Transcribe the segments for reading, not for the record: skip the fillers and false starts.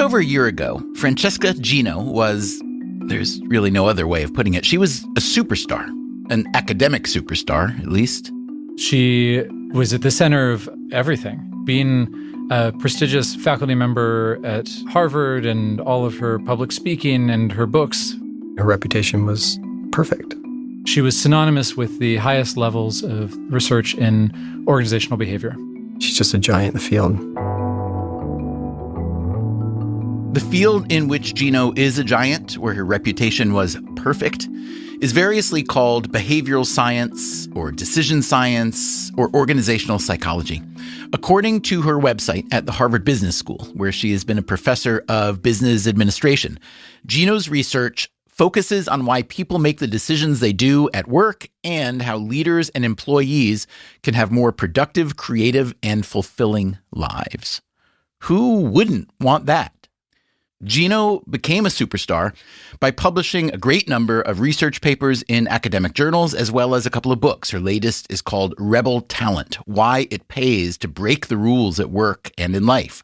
Just over a year ago, Francesca Gino was, there's really no other way of putting it, she was a superstar, an academic superstar, at least. She was at the center of everything, being a prestigious faculty member at Harvard and all of her public speaking and her books. Her reputation was perfect. She was synonymous with the highest levels of research in organizational behavior. She's just a giant in the field. The field in which Gino is a giant, where her reputation was perfect, is variously called behavioral science or decision science or organizational psychology. According to her website at the Harvard Business School, where she has been a professor of business administration, Gino's research focuses on why people make the decisions they do at work and how leaders and employees can have more productive, creative, and fulfilling lives. Who wouldn't want that? Gino became a superstar by publishing a great number of research papers in academic journals, as well as a couple of books. Her latest is called Rebel Talent: Why It Pays to Break the Rules at Work and in Life.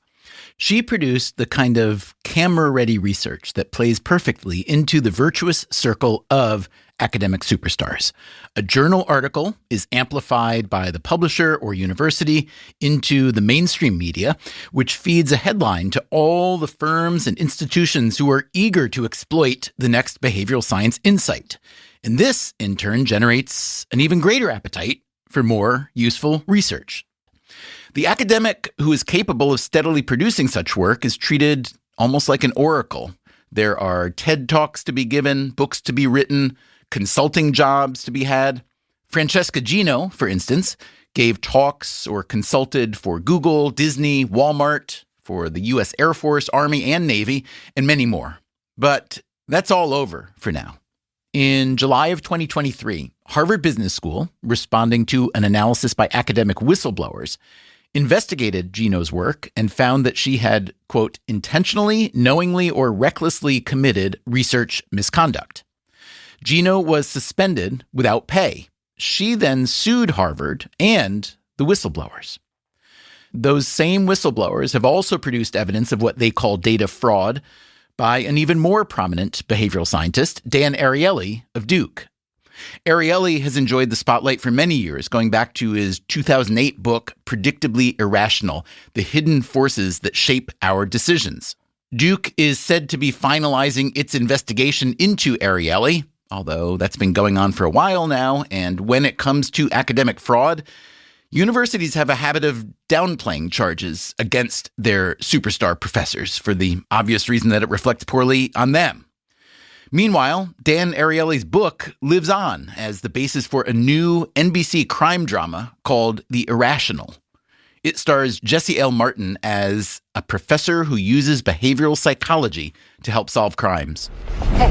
She produced the kind of camera-ready research that plays perfectly into the virtuous circle of academic superstars. A journal article is amplified by the publisher or university into the mainstream media, which feeds a headline to all the firms and institutions who are eager to exploit the next behavioral science insight. And this, in turn, generates an even greater appetite for more useful research. The academic who is capable of steadily producing such work is treated almost like an oracle. There are TED Talks to be given, books to be written, consulting jobs to be had. Francesca Gino, for instance, gave talks or consulted for Google, Disney, Walmart, for the U.S. Air Force, Army, and Navy, and many more. But that's all over for now. In July of 2023, Harvard Business School, responding to an analysis by academic whistleblowers, investigated Gino's work and found that she had, quote, intentionally, knowingly, or recklessly committed research misconduct. Gino was suspended without pay. She then sued Harvard and the whistleblowers. Those same whistleblowers have also produced evidence of what they call data fraud by an even more prominent behavioral scientist, Dan Ariely of Duke. Ariely has enjoyed the spotlight for many years, going back to his 2008 book, Predictably Irrational: The Hidden Forces That Shape Our Decisions. Duke is said to be finalizing its investigation into Ariely, although that's been going on for a while now, and when it comes to academic fraud, universities have a habit of downplaying charges against their superstar professors for the obvious reason that it reflects poorly on them. Meanwhile, Dan Ariely's book lives on as the basis for a new NBC crime drama called The Irrational. It stars Jesse L. Martin as a professor who uses behavioral psychology to help solve crimes. Hey,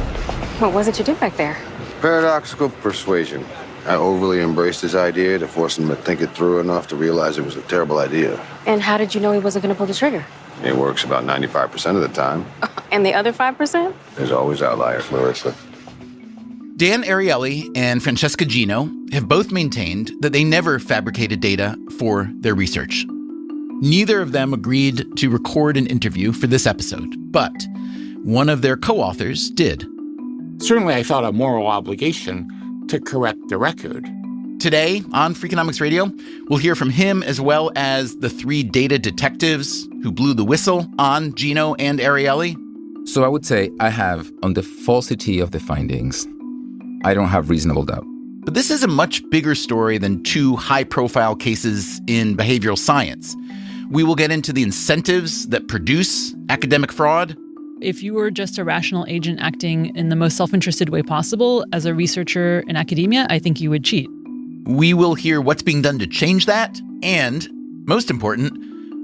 what was it you did back there? Paradoxical persuasion. I overly embraced his idea to force him to think it through enough to realize it was a terrible idea. And how did you know he wasn't going to pull the trigger? It works about 95% of the time. And the other 5%? There's always outliers, Larissa. Dan Ariely and Francesca Gino have both maintained that they never fabricated data for their research. Neither of them agreed to record an interview for this episode, but one of their co-authors did. Certainly, I felt a moral obligation to correct the record. Today on Freakonomics Radio, we'll hear from him as well as the three data detectives who blew the whistle on Gino and Ariely. So I would say I have, on the falsity of the findings, I don't have reasonable doubt. But this is a much bigger story than two high-profile cases in behavioral science. We will get into the incentives that produce academic fraud. If you were just a rational agent acting in the most self-interested way possible as a researcher in academia, I think you would cheat. We will hear what's being done to change that, and, most important,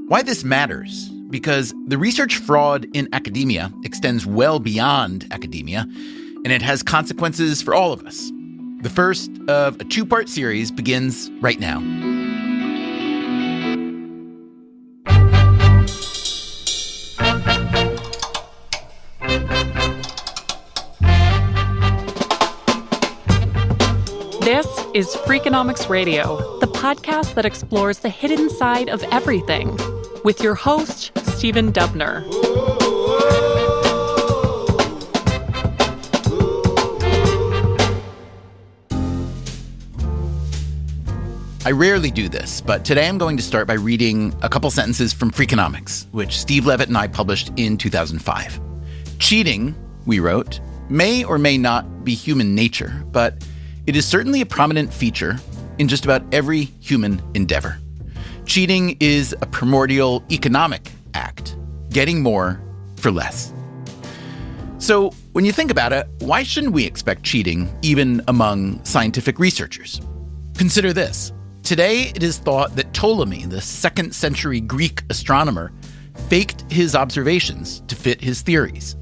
why this matters. Because the research fraud in academia extends well beyond academia, and it has consequences for all of us. The first of a two-part series begins right now. This is Freakonomics Radio, the podcast that explores the hidden side of everything, with your host, Stephen Dubner. I rarely do this, but today I'm going to start by reading a couple sentences from Freakonomics, which Steve Levitt and I published in 2005. Cheating, we wrote, may or may not be human nature, but it is certainly a prominent feature in just about every human endeavor. Cheating is a primordial economic act, getting more for less. So when you think about it, why shouldn't we expect cheating even among scientific researchers? Consider this. Today, it is thought that Ptolemy, the 2nd century Greek astronomer, faked his observations to fit his theories.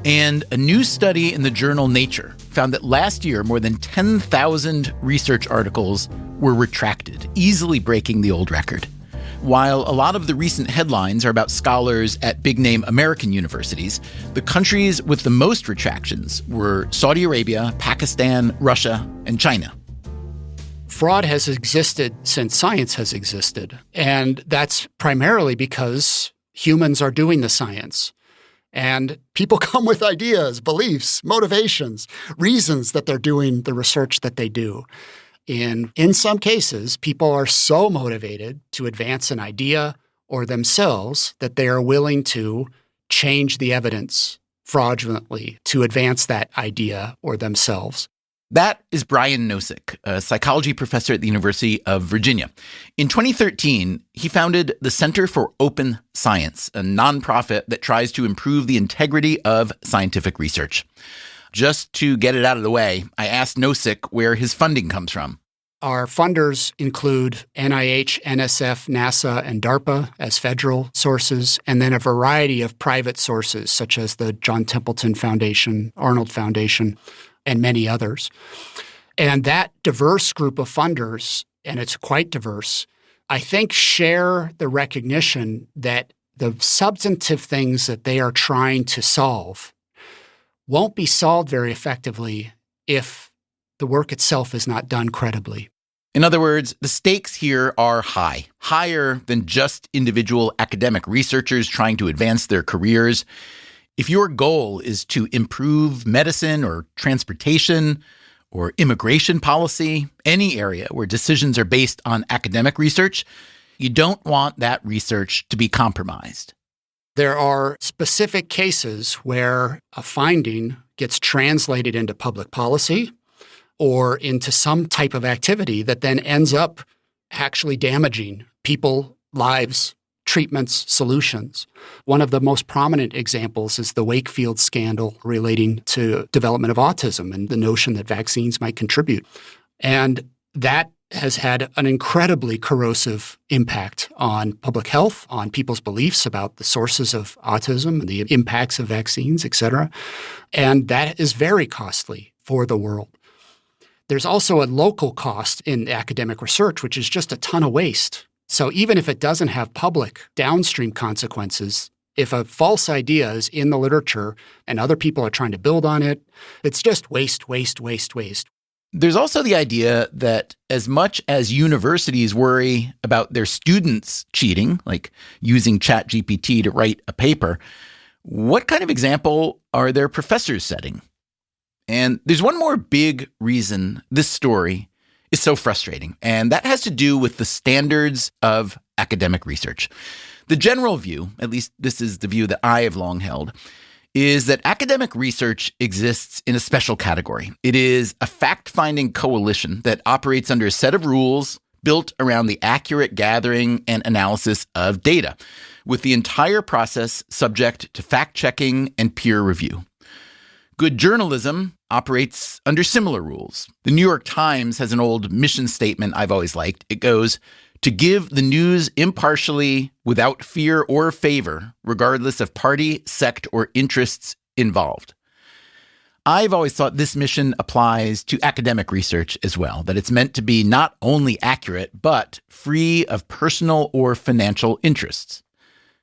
And a new study in the journal Nature found that last year, more than 10,000 research articles were retracted, easily breaking the old record. While a lot of the recent headlines are about scholars at big-name American universities, the countries with the most retractions were Saudi Arabia, Pakistan, Russia, and China. Fraud has existed since science has existed, and that's primarily because humans are doing the science. And people come with ideas, beliefs, motivations, reasons that they're doing the research that they do. In some cases, people are so motivated to advance an idea or themselves that they are willing to change the evidence fraudulently to advance that idea or themselves. That is Brian Nosek, a psychology professor at the University of Virginia. In 2013, he founded the Center for Open Science, a nonprofit that tries to improve the integrity of scientific research. Just to get it out of the way, I asked Nosek where his funding comes from. Our funders include NIH, NSF, NASA, and DARPA as federal sources, and then a variety of private sources, such as the John Templeton Foundation, Arnold Foundation, and many others. And that diverse group of funders, and it's quite diverse, I think share the recognition that the substantive things that they are trying to solve won't be solved very effectively if the work itself is not done credibly. In other words, the stakes here are high, higher than just individual academic researchers trying to advance their careers. If your goal is to improve medicine or transportation or immigration policy, any area where decisions are based on academic research, you don't want that research to be compromised. There are specific cases where a finding gets translated into public policy or into some type of activity that then ends up actually damaging people, lives, treatments, solutions. One of the most prominent examples is the Wakefield scandal relating to development of autism and the notion that vaccines might contribute. And that has had an incredibly corrosive impact on public health, on people's beliefs about the sources of autism and the impacts of vaccines, et cetera. And that is very costly for the world. There's also a local cost in academic research, which is just a ton of waste. So even if it doesn't have public downstream consequences, if a false idea is in the literature and other people are trying to build on it, it's just waste, waste, waste, waste. There's also the idea that as much as universities worry about their students cheating, like using ChatGPT to write a paper, what kind of example are their professors setting? And there's one more big reason this story is so frustrating, and that has to do with the standards of academic research. The general view, at least this is the view that I have long held, is that academic research exists in a special category. It is a fact-finding coalition that operates under a set of rules built around the accurate gathering and analysis of data, with the entire process subject to fact-checking and peer review. Good journalism operates under similar rules. The New York Times has an old mission statement I've always liked. It goes, "To give the news impartially, without fear or favor, regardless of party, sect, or interests involved." I've always thought this mission applies to academic research as well, that it's meant to be not only accurate, but free of personal or financial interests.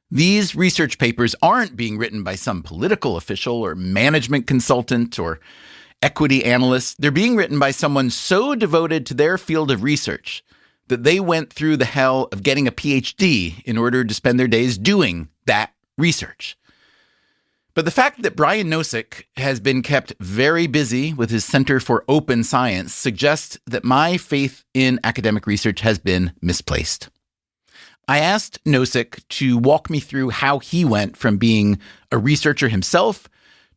These research papers aren't being written by some political official or management consultant or equity analyst. They're being written by someone so devoted to their field of research that they went through the hell of getting a PhD in order to spend their days doing that research. But the fact that Brian Nosek has been kept very busy with his Center for Open Science suggests that my faith in academic research has been misplaced. I asked Nosek to walk me through how he went from being a researcher himself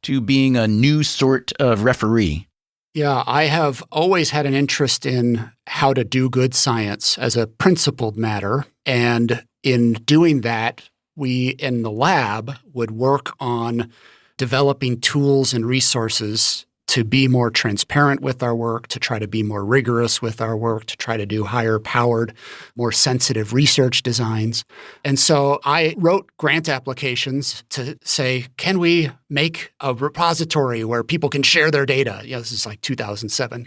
to being a new sort of referee. Yeah, I have always had an interest in how to do good science as a principled matter. And in doing that, we in the lab would work on developing tools and resources to be more transparent with our work, to try to be more rigorous with our work, to try to do higher powered, more sensitive research designs. And so I wrote grant applications to say, can we make a repository where people can share their data? This is like 2007.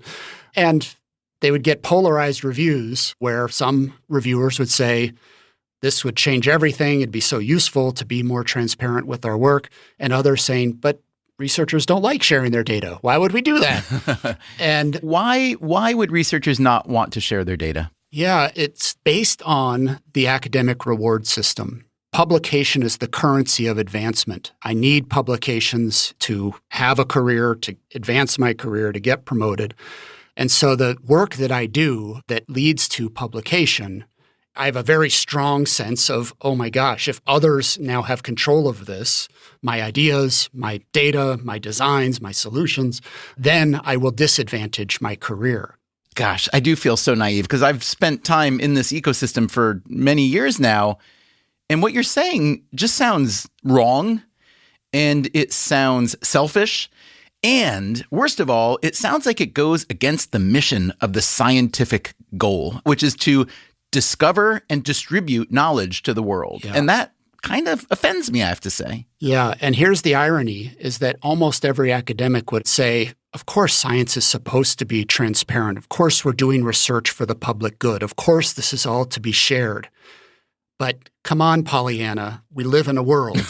And they would get polarized reviews where some reviewers would say, this would change everything. It'd be so useful to be more transparent with our work. And others saying, but researchers don't like sharing their data. Why would we do that? And why would researchers not want to share their data? Yeah, it's based on the academic reward system. Publication is the currency of advancement. I need publications to have a career, to advance my career, to get promoted. And so the work that I do that leads to publication, I have a very strong sense of, oh my gosh, if others now have control of this, my ideas, my data, my designs, my solutions, then I will disadvantage my career. Gosh, I do feel so naive because I've spent time in this ecosystem for many years now. And what you're saying just sounds wrong, and it sounds selfish. And worst of all, it sounds like it goes against the mission of the scientific goal, which is to discover and distribute knowledge to the world. Yeah. And that kind of offends me, I have to say. Yeah. And here's the irony is that almost every academic would say, of course, science is supposed to be transparent. Of course, we're doing research for the public good. Of course, this is all to be shared. But come on, Pollyanna, we live in a world,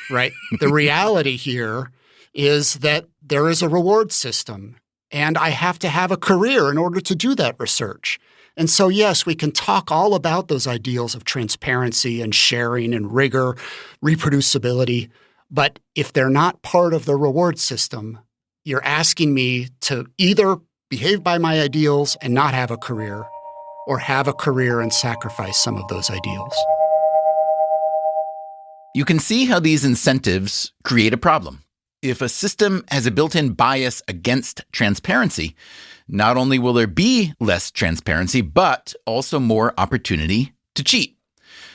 right? The reality here is that there is a reward system, and I have to have a career in order to do that research. And so, yes, we can talk all about those ideals of transparency and sharing and rigor, reproducibility. But if they're not part of the reward system, you're asking me to either behave by my ideals and not have a career, or have a career and sacrifice some of those ideals. You can see how these incentives create a problem. If a system has a built-in bias against transparency, not only will there be less transparency, but also more opportunity to cheat.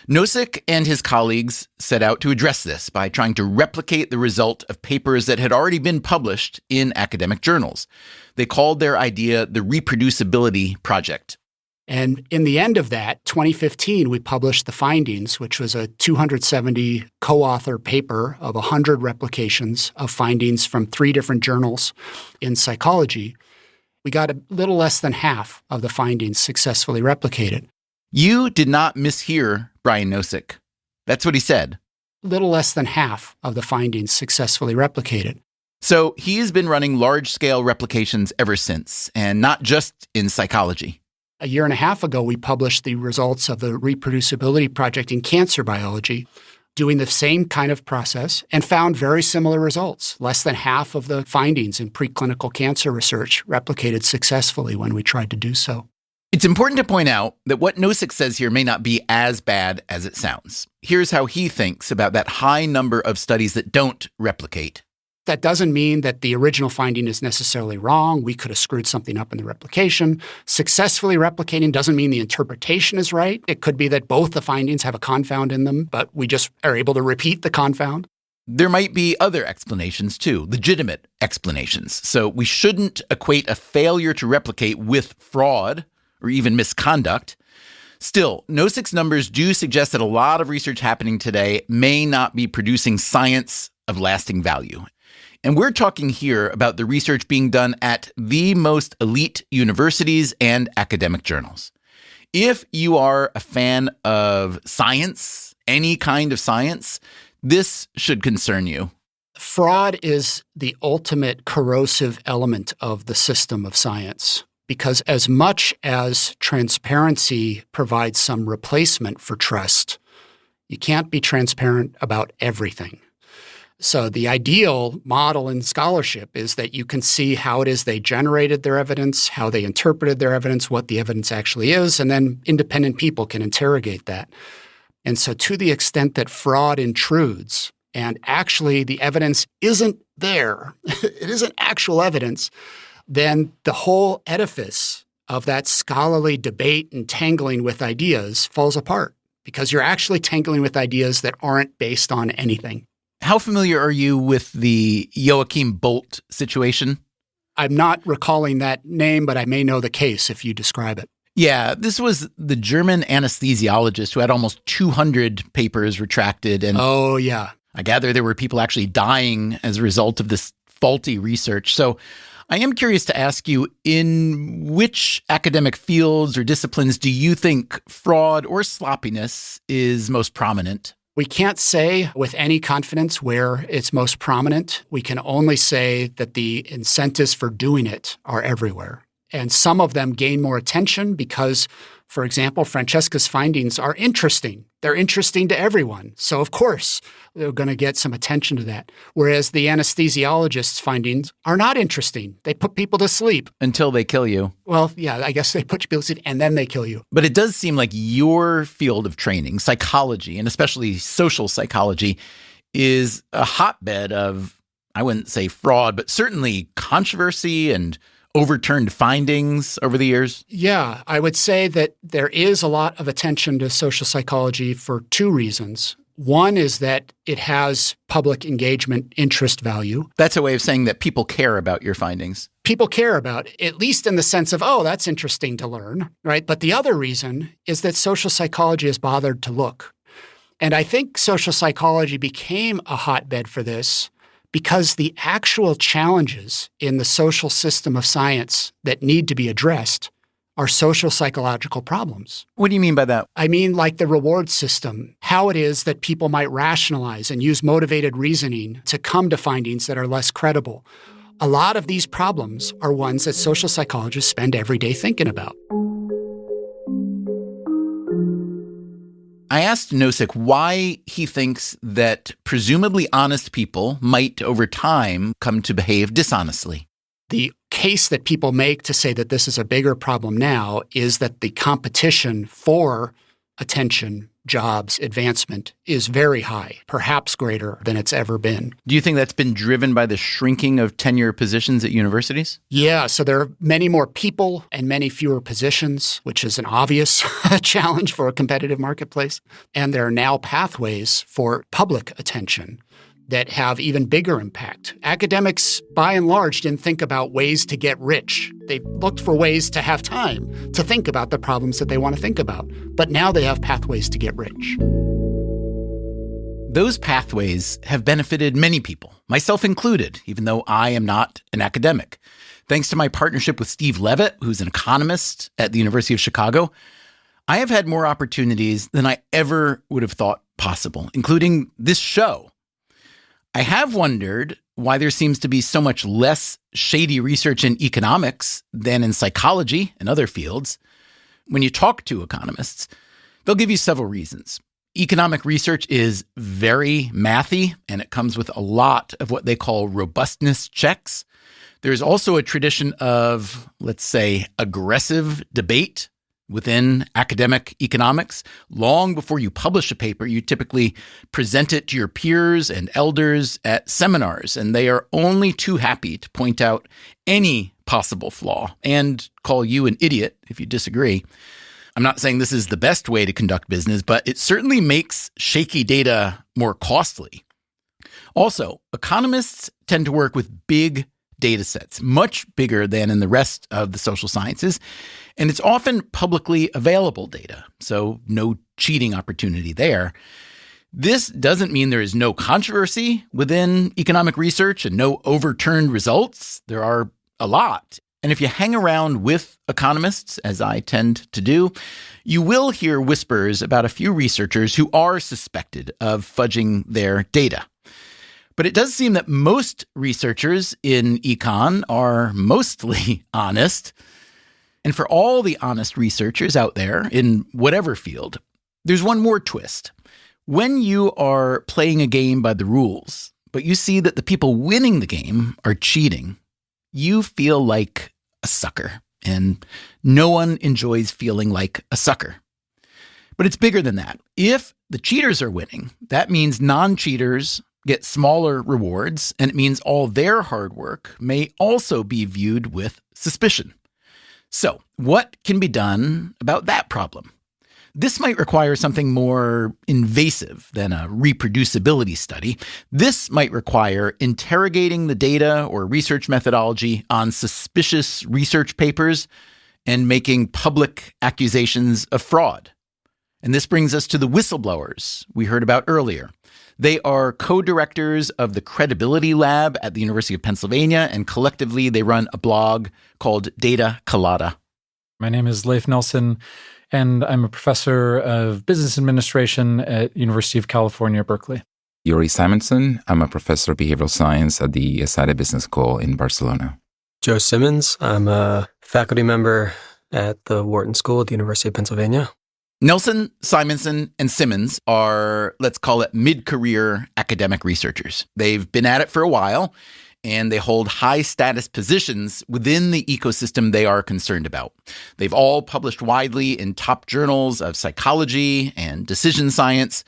Nosek and his colleagues set out to address this by trying to replicate the result of papers that had already been published in academic journals. They called their idea the Reproducibility Project. And in the end of that, 2015, we published the findings, which was a 270 co-author paper of 100 replications of findings from 3 different journals in psychology. We got a little less than half of the findings successfully replicated. You did not mishear Brian Nosek. That's what he said. Little less than half of the findings successfully replicated. So he has been running large-scale replications ever since, and not just in psychology. A year and a half ago, we published the results of the Reproducibility Project in cancer biology, doing the same kind of process, and found very similar results. Less than half of the findings in preclinical cancer research replicated successfully when we tried to do so. It's important to point out that what Nosek says here may not be as bad as it sounds. Here's how he thinks about that high number of studies that don't replicate. That doesn't mean that the original finding is necessarily wrong. We could have screwed something up in the replication. Successfully replicating doesn't mean the interpretation is right. It could be that both the findings have a confound in them, but we just are able to repeat the confound. There might be other explanations too, legitimate explanations. So we shouldn't equate a failure to replicate with fraud or even misconduct. Still, Nosek's numbers do suggest that a lot of research happening today may not be producing science of lasting value. And we're talking here about the research being done at the most elite universities and academic journals. If you are a fan of science, any kind of science, this should concern you. Fraud is the ultimate corrosive element of the system of science, because as much as transparency provides some replacement for trust, you can't be transparent about everything. So the ideal model in scholarship is that you can see how it is they generated their evidence, how they interpreted their evidence, what the evidence actually is, and then independent people can interrogate that. And so to the extent that fraud intrudes and actually the evidence isn't there, it isn't actual evidence, then the whole edifice of that scholarly debate and tangling with ideas falls apart because you're actually tangling with ideas that aren't based on anything. How familiar are you with the Joachim Bolt situation? I'm not recalling that name, but I may know the case if you describe it. Yeah, this was the German anesthesiologist who had almost 200 papers retracted. And oh, yeah. I gather there were people actually dying as a result of this faulty research. So I am curious to ask you, in which academic fields or disciplines do you think fraud or sloppiness is most prominent? We can't say with any confidence where it's most prominent. We can only say that the incentives for doing it are everywhere. And some of them gain more attention because, for example, Francesca's findings are interesting. They're interesting to everyone. So, of course, they're going to get some attention to that. Whereas the anesthesiologist's findings are not interesting. They put people to sleep. Until they kill you. Well, yeah, I guess they put people to sleep and then they kill you. But it does seem like your field of training, psychology, and especially social psychology, is a hotbed of, I wouldn't say fraud, but certainly controversy and overturned findings over the years? Yeah, I would say that there is a lot of attention to social psychology for two reasons. One is that it has public engagement interest value. That's a way of saying that people care about your findings. People care about it, at least in the sense of, oh, that's interesting to learn, right? But the other reason is that social psychology has bothered to look. And I think social psychology became a hotbed for this because the actual challenges in the social system of science that need to be addressed are social psychological problems. What do you mean by that? I mean like the reward system, how it is that people might rationalize and use motivated reasoning to come to findings that are less credible. A lot of these problems are ones that social psychologists spend every day thinking about. I asked Nosek why he thinks that presumably honest people might, over time, come to behave dishonestly. The case that people make to say that this is a bigger problem now is that the competition for attention, jobs, advancement is very high, perhaps greater than it's ever been. Do you think that's been driven by the shrinking of tenure positions at universities? Yeah, so there are many more people and many fewer positions, which is an obvious challenge for a competitive marketplace. And there are now pathways for public attention that have even bigger impact. Academics, by and large, didn't think about ways to get rich. They looked for ways to have time to think about the problems that they want to think about. But now they have pathways to get rich. Those pathways have benefited many people, myself included, even though I am not an academic. Thanks to my partnership with Steve Levitt, who's an economist at the University of Chicago, I have had more opportunities than I ever would have thought possible, including this show. I have wondered why there seems to be so much less shady research in economics than in psychology and other fields. When you talk to economists, they'll give you several reasons. Economic research is very mathy, and it comes with a lot of what they call robustness checks. There's also a tradition of, let's say, aggressive debate within academic economics. Long before you publish a paper, you typically present it to your peers and elders at seminars, and they are only too happy to point out any possible flaw and call you an idiot if you disagree. I'm not saying this is the best way to conduct business, but it certainly makes shaky data more costly. Also, economists tend to work with big data sets, much bigger than in the rest of the social sciences, and it's often publicly available data, so no cheating opportunity there. This doesn't mean there is no controversy within economic research and no overturned results. There are a lot. And if you hang around with economists, as I tend to do, you will hear whispers about a few researchers who are suspected of fudging their data. But it does seem that most researchers in econ are mostly honest. And for all the honest researchers out there in whatever field, there's one more twist. When you are playing a game by the rules, but you see that the people winning the game are cheating, you feel like a sucker. And no one enjoys feeling like a sucker. But it's bigger than that. If the cheaters are winning, that means non-cheaters get smaller rewards, and it means all their hard work may also be viewed with suspicion. So, what can be done about that problem? This might require something more invasive than a reproducibility study. This might require interrogating the data or research methodology on suspicious research papers and making public accusations of fraud. And this brings us to the whistleblowers we heard about earlier. They are co-directors of the Credibility Lab at the University of Pennsylvania, and collectively they run a blog called Data Colada. My name is Leif Nelson, and I'm a professor of business administration at University of California, Berkeley. Yuri Simonson. I'm a professor of behavioral science at the ESADE Business School in Barcelona. Joe Simmons. I'm a faculty member at the Wharton School at the University of Pennsylvania. Nelson, Simonson, and Simmons are, let's call it, mid-career academic researchers. They've been at it for a while, and they hold high-status positions within the ecosystem they are concerned about. They've all published widely in top journals of psychology and decision science.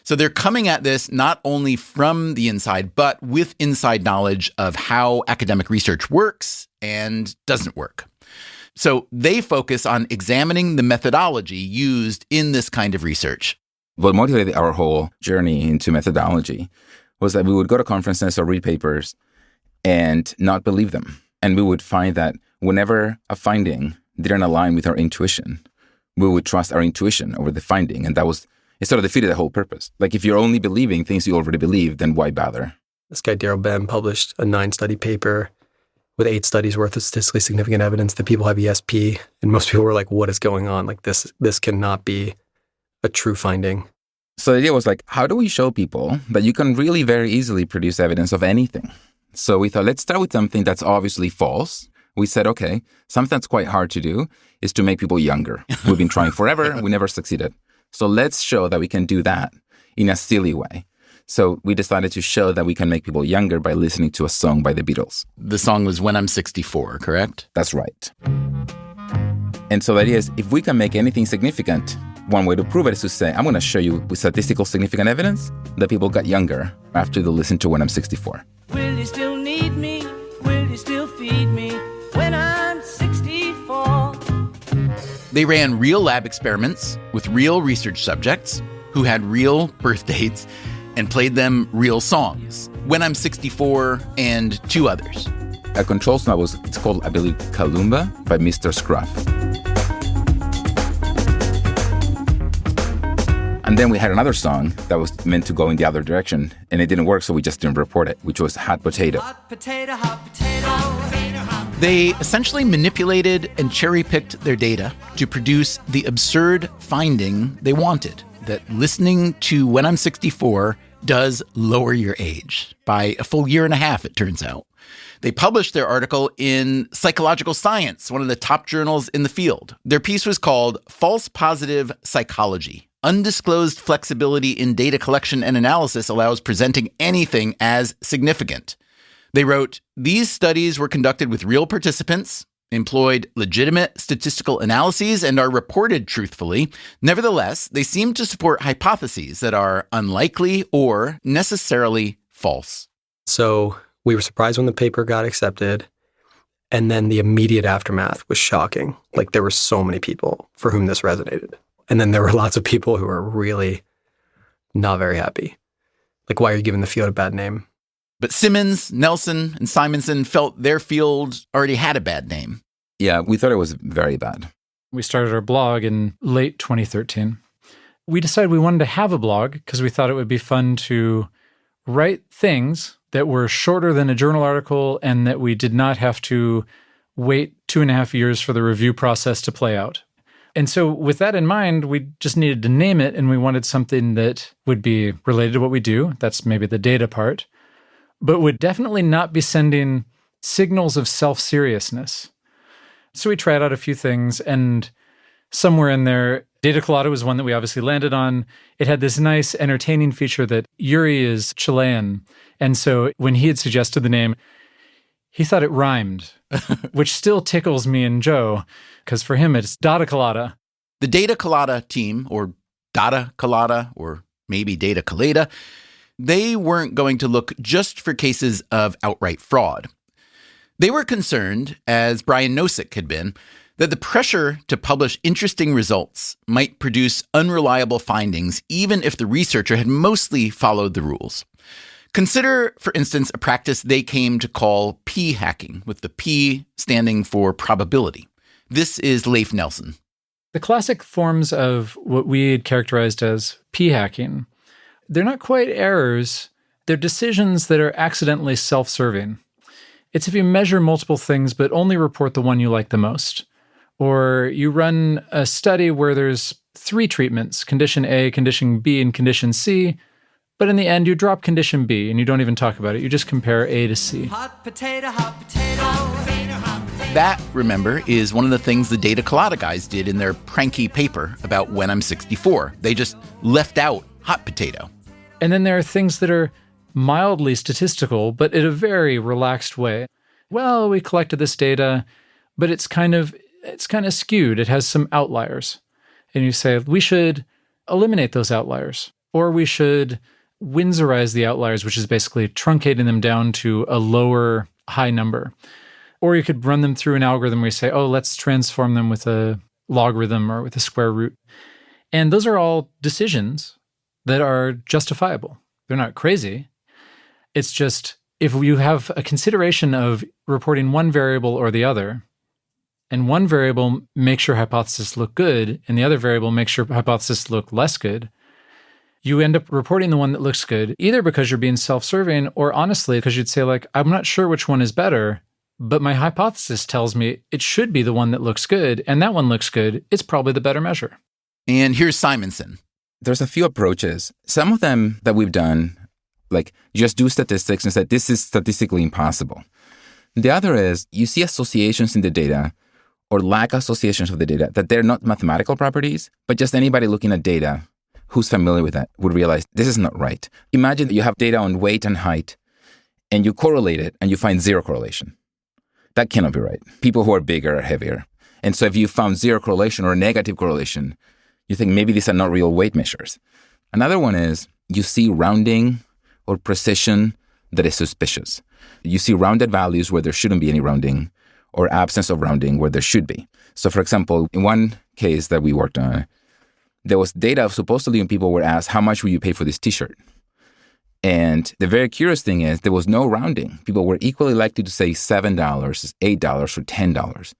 So they're coming at this not only from the inside, but with inside knowledge of how academic research works and doesn't work. So they focus on examining the methodology used in this kind of research. What motivated our whole journey into methodology was that we would go to conferences or read papers and not believe them. And we would find that whenever a finding didn't align with our intuition, we would trust our intuition over the finding. And it sort of defeated the whole purpose. Like, if you're only believing things you already believe, then why bother? This guy, Daryl Bem, published a 9-study paper with 8 studies worth of statistically significant evidence that people have ESP. And most people were like, what is going on? Like, this cannot be a true finding. So the idea was like, how do we show people that you can really very easily produce evidence of anything? So we thought, let's start with something that's obviously false. We said, okay, something that's quite hard to do is to make people younger. We've been trying forever. We never succeeded. So let's show that we can do that in a silly way. So we decided to show that we can make people younger by listening to a song by the Beatles. The song was When I'm 64, correct? That's right. And so the idea is, if we can make anything significant, one way to prove it is to say, I'm going to show you with statistical significant evidence that people got younger after they listened to When I'm 64. Will you still need me? Will you still feed me when I'm 64? They ran real lab experiments with real research subjects who had real birth dates and played them real songs, When I'm 64 and 2 others. A control song it's called, I believe, Kalumba by Mr. Scruff. And then we had another song that was meant to go in the other direction, and it didn't work, so we just didn't report it, which was Hot Potato. Hot potato, hot potato, hot potato, hot potato. They essentially manipulated and cherry-picked their data to produce the absurd finding they wanted, that listening to When I'm 64 does lower your age by a full year and a half, it turns out. They published their article in Psychological Science, one of the top journals in the field. Their piece was called False Positive Psychology. Undisclosed flexibility in data collection and analysis allows presenting anything as significant. They wrote, these studies were conducted with real participants, employed legitimate statistical analyses, and are reported truthfully. Nevertheless, they seem to support hypotheses that are unlikely or necessarily false. So we were surprised when the paper got accepted, and then the immediate aftermath was shocking. Like, there were so many people for whom this resonated. And then there were lots of people who were really not very happy. Like, why are you giving the field a bad name? But Simmons, Nelson, and Simonson felt their field already had a bad name. Yeah, we thought it was very bad. We started our blog in late 2013. We decided we wanted to have a blog because we thought it would be fun to write things that were shorter than a journal article and that we did not have to wait 2.5 years for the review process to play out. And so with that in mind, we just needed to name it, and we wanted something that would be related to what we do. That's maybe the data part, but would definitely not be sending signals of self-seriousness. So we tried out a few things, and somewhere in there, Data colada was one that we obviously landed on. It had this nice, entertaining feature that Yuri is Chilean. And so when he had suggested the name, he thought it rhymed, which still tickles me and Joe, because for him, it's data colada. The data colada team, or data colada, or maybe data colada, they weren't going to look just for cases of outright fraud. They were concerned, as Brian Nosek had been, that the pressure to publish interesting results might produce unreliable findings, even if the researcher had mostly followed the rules. Consider, for instance, a practice they came to call p-hacking, with the P standing for probability. This is Leif Nelson. The classic forms of what we had characterized as p-hacking, they're not quite errors. They're decisions that are accidentally self-serving. It's if you measure multiple things but only report the one you like the most. Or you run a study where there's 3 treatments, condition A, condition B, and condition C, but in the end you drop condition B and you don't even talk about it. You just compare A to C. Hot potato, hot potato. Hot potato, hot potato. That, remember, is one of the things the Data Colada guys did in their pranky paper about When I'm 64. They just left out hot potato. And then there are things that are mildly statistical, but in a very relaxed way. Well, we collected this data, but it's kind of skewed. It has some outliers. And you say, we should eliminate those outliers, or we should Windsorize the outliers, which is basically truncating them down to a lower high number. Or you could run them through an algorithm where you say, oh, let's transform them with a logarithm or with a square root. And those are all decisions that are justifiable. They're not crazy. It's just if you have a consideration of reporting one variable or the other, and one variable makes your hypothesis look good, and the other variable makes your hypothesis look less good, you end up reporting the one that looks good, either because you're being self-serving or honestly because you'd say, like, I'm not sure which one is better, but my hypothesis tells me it should be the one that looks good, and that one looks good. It's probably the better measure. And here's Simonson. There's a few approaches. Some of them that we've done, like just do statistics and say this is statistically impossible. The other is you see associations in the data or lack associations of the data that they're not mathematical properties, but just anybody looking at data who's familiar with that would realize this is not right. Imagine that you have data on weight and height and you correlate it and you find zero correlation. That cannot be right. People who are bigger are heavier. And so if you found zero correlation or a negative correlation, you think maybe these are not real weight measures. Another one is you see rounding or precision that is suspicious. You see rounded values where there shouldn't be any rounding or absence of rounding where there should be. So for example, in one case that we worked on, there was data supposedly when people were asked, how much will you pay for this t-shirt? And the very curious thing is there was no rounding. People were equally likely to say $7, $8, or $10.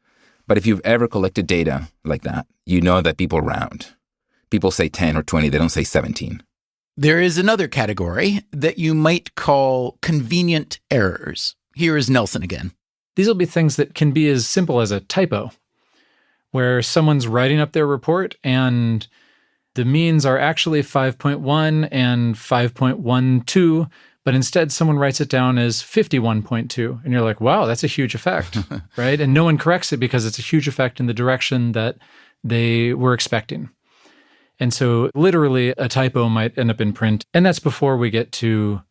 But if you've ever collected data like that, you know that people round. People say 10 or 20, they don't say 17. There is another category that you might call convenient errors. Here is Nelson again. These will be things that can be as simple as a typo, where someone's writing up their report and the means are actually 5.1 and 5.12, but instead someone writes it down as 51.2. And you're like, wow, that's a huge effect, right? And no one corrects it because it's a huge effect in the direction that they were expecting. And so literally a typo might end up in print. And that's before we get to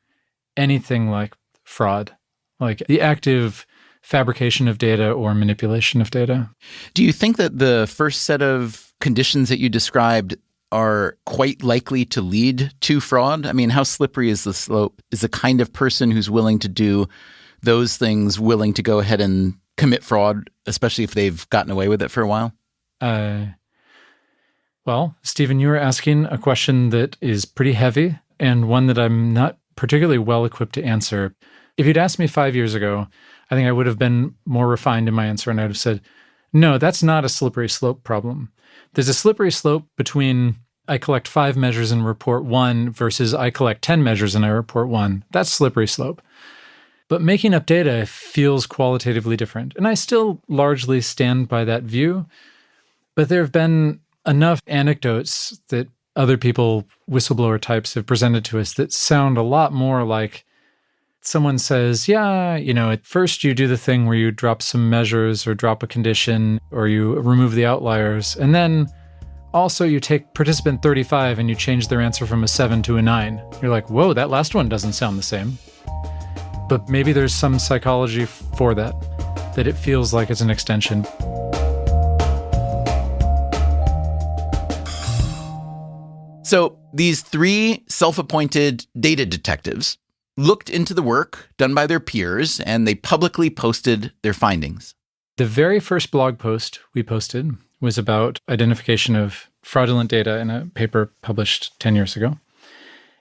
anything like fraud, like the active fabrication of data or manipulation of data. Do you think that the first set of conditions that you described are quite likely to lead to fraud? I mean, how slippery is the slope? Is the kind of person who's willing to do those things willing to go ahead and commit fraud, especially if they've gotten away with it for a while? Well, Stephen, you were asking a question that is pretty heavy and one that I'm not particularly well equipped to answer. If you'd asked me 5 years ago, I think I would have been more refined in my answer and I'd have said, no, that's not a slippery slope problem. There's a slippery slope between I collect 5 measures and report 1 versus I collect 10 measures and I report 1. That's slippery slope. But making up data feels qualitatively different. And I still largely stand by that view. But there have been enough anecdotes that other people, whistleblower types, have presented to us that sound a lot more like someone says, yeah, at first you do the thing where you drop some measures or drop a condition or you remove the outliers. And then Also, you take participant 35 and you change their answer from a 7 to a 9. You're like, whoa, that last one doesn't sound the same. But maybe there's some psychology for that it feels like it's an extension. So these 3 self-appointed data detectives looked into the work done by their peers, and they publicly posted their findings. The very first blog post we posted was about identification of fraudulent data in a paper published 10 years ago.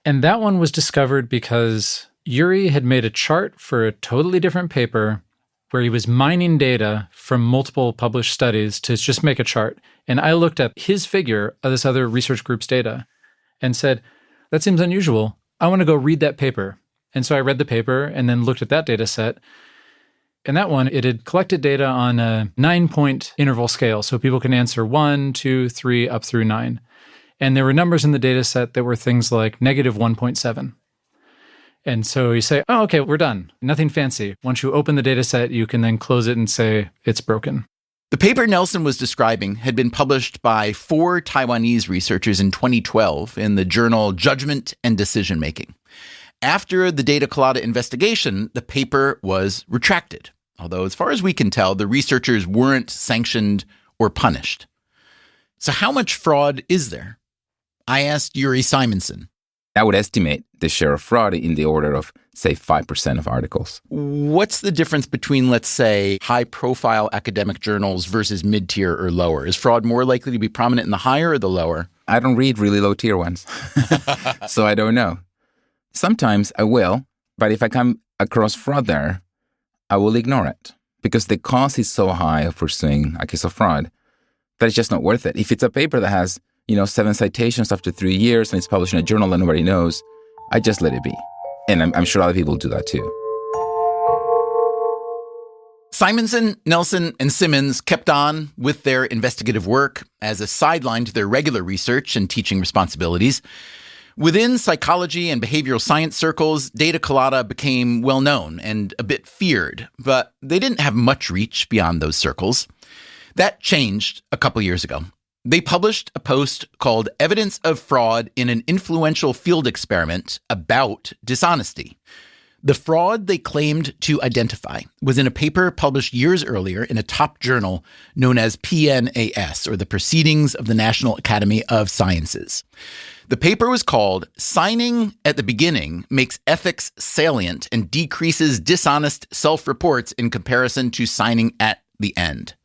And that one was discovered because Yuri had made a chart for a totally different paper where he was mining data from multiple published studies to just make a chart. And I looked at his figure of this other research group's data and said, that seems unusual. I want to go read that paper. And so I read the paper and then looked at that data set. And that one, it had collected data on a 9-point interval scale. So people can answer 1, 2, 3, up through 9. And there were numbers in the data set that were things like negative 1.7. And so you say, oh, okay, we're done. Nothing fancy. Once you open the data set, you can then close it and say it's broken. The paper Nelson was describing had been published by 4 Taiwanese researchers in 2012 in the journal Judgment and Decision Making. After the data colada investigation, the paper was retracted, although as far as we can tell, the researchers weren't sanctioned or punished. So how much fraud is there? I asked Yuri Simonson. I would estimate the share of fraud in the order of, say, 5% of articles. What's the difference between, let's say, high-profile academic journals versus mid-tier or lower? Is fraud more likely to be prominent in the higher or the lower? I don't read really low-tier ones, so I don't know. Sometimes I will, but if I come across fraud there, I will ignore it because the cost is so high of pursuing a case of fraud that it's just not worth it. If it's a paper that has 7 citations after 3 years and it's published in a journal that nobody knows, I just let it be. And I'm sure other people do that too. Simonson, Nelson, and Simmons kept on with their investigative work as a sideline to their regular research and teaching responsibilities. Within psychology and behavioral science circles, data colada became well known and a bit feared, but they didn't have much reach beyond those circles. That changed a couple years ago. They published a post called Evidence of Fraud in an Influential Field Experiment about Dishonesty. The fraud they claimed to identify was in a paper published years earlier in a top journal known as PNAS, or the Proceedings of the National Academy of Sciences. The paper was called Signing at the Beginning Makes Ethics Salient and Decreases Dishonest Self-Reports in Comparison to Signing at the End.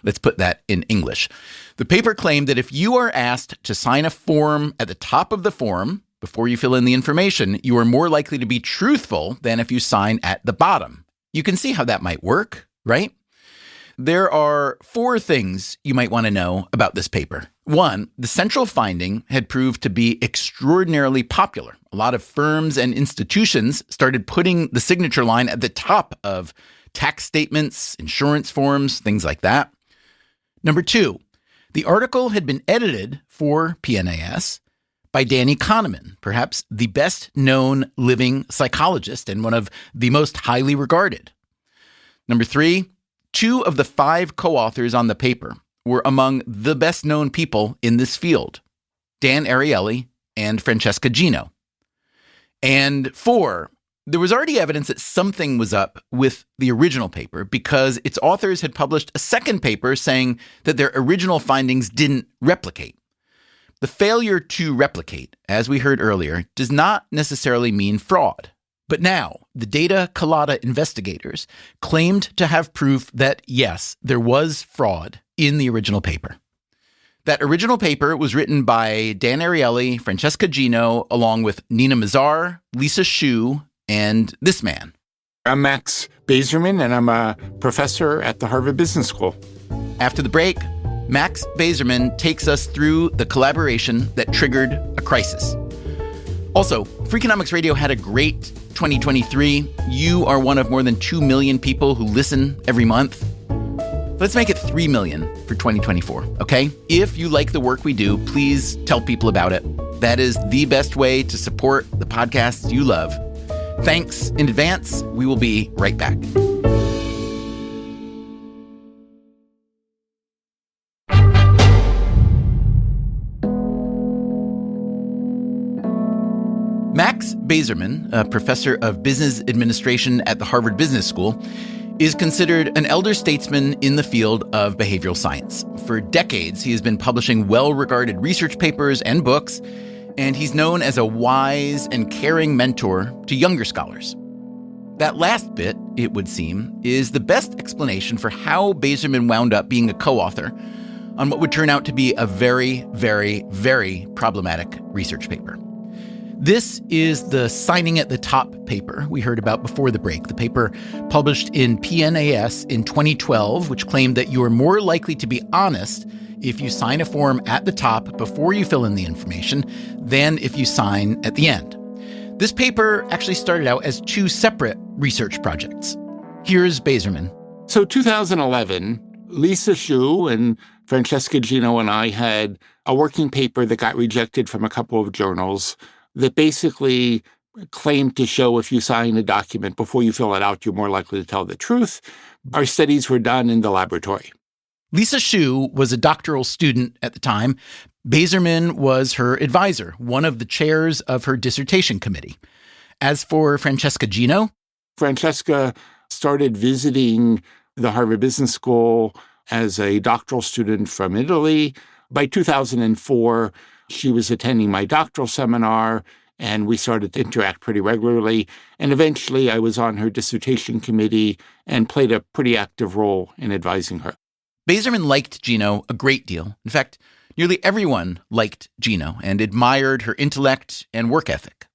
Let's put that in English. The paper claimed that if you are asked to sign a form at the top of the form before you fill in the information, you are more likely to be truthful than if you sign at the bottom. You can see how that might work, right? There are 4 things you might want to know about this paper. 1, the central finding had proved to be extraordinarily popular. A lot of firms and institutions started putting the signature line at the top of tax statements, insurance forms, things like that. Number 2, the article had been edited for PNAS by Danny Kahneman, perhaps the best-known living psychologist and one of the most highly regarded. Number 3, 2 of the 5 co-authors on the paper were among the best-known people in this field, Dan Ariely and Francesca Gino. And 4, there was already evidence that something was up with the original paper because its authors had published a second paper saying that their original findings didn't replicate. The failure to replicate, as we heard earlier, does not necessarily mean fraud. But now, the data colada investigators claimed to have proof that, yes, there was fraud in the original paper. That original paper was written by Dan Ariely, Francesca Gino, along with Nina Mazar, Lisa Shu, and this man. I'm Max Bazerman, and I'm a professor at the Harvard Business School. After the break, Max Bazerman takes us through the collaboration that triggered a crisis. Also, Freakonomics Radio had a great 2023. You are one of more than 2 million people who listen every month. Let's make it 3 million for 2024, okay? If you like the work we do, please tell people about it. That is the best way to support the podcasts you love. Thanks in advance. We will be right back. Max Bazerman, a professor of business administration at the Harvard Business School, is considered an elder statesman in the field of behavioral science. For decades, he has been publishing well-regarded research papers and books, and he's known as a wise and caring mentor to younger scholars. That last bit, it would seem, is the best explanation for how Bazerman wound up being a co-author on what would turn out to be a very, very, very problematic research paper. This is the signing at the top paper we heard about before the break, the paper published in PNAS in 2012, which claimed that you are more likely to be honest if you sign a form at the top before you fill in the information than if you sign at the end. This paper actually started out as two separate research projects. Here's Bazerman. So 2011, Lisa Xu and Francesca Gino and I had a working paper that got rejected from a couple of journals that basically claimed to show if you sign a document before you fill it out, you're more likely to tell the truth. Our studies were done in the laboratory. Lisa Xu was a doctoral student at the time. Bazerman was her advisor, one of the chairs of her dissertation committee. As for Francesca Gino, Francesca started visiting the Harvard Business School as a doctoral student from Italy. By 2004, she was attending my doctoral seminar, and we started to interact pretty regularly. And eventually, I was on her dissertation committee and played a pretty active role in advising her. Bazerman liked Gino a great deal. In fact, nearly everyone liked Gino and admired her intellect and work ethic.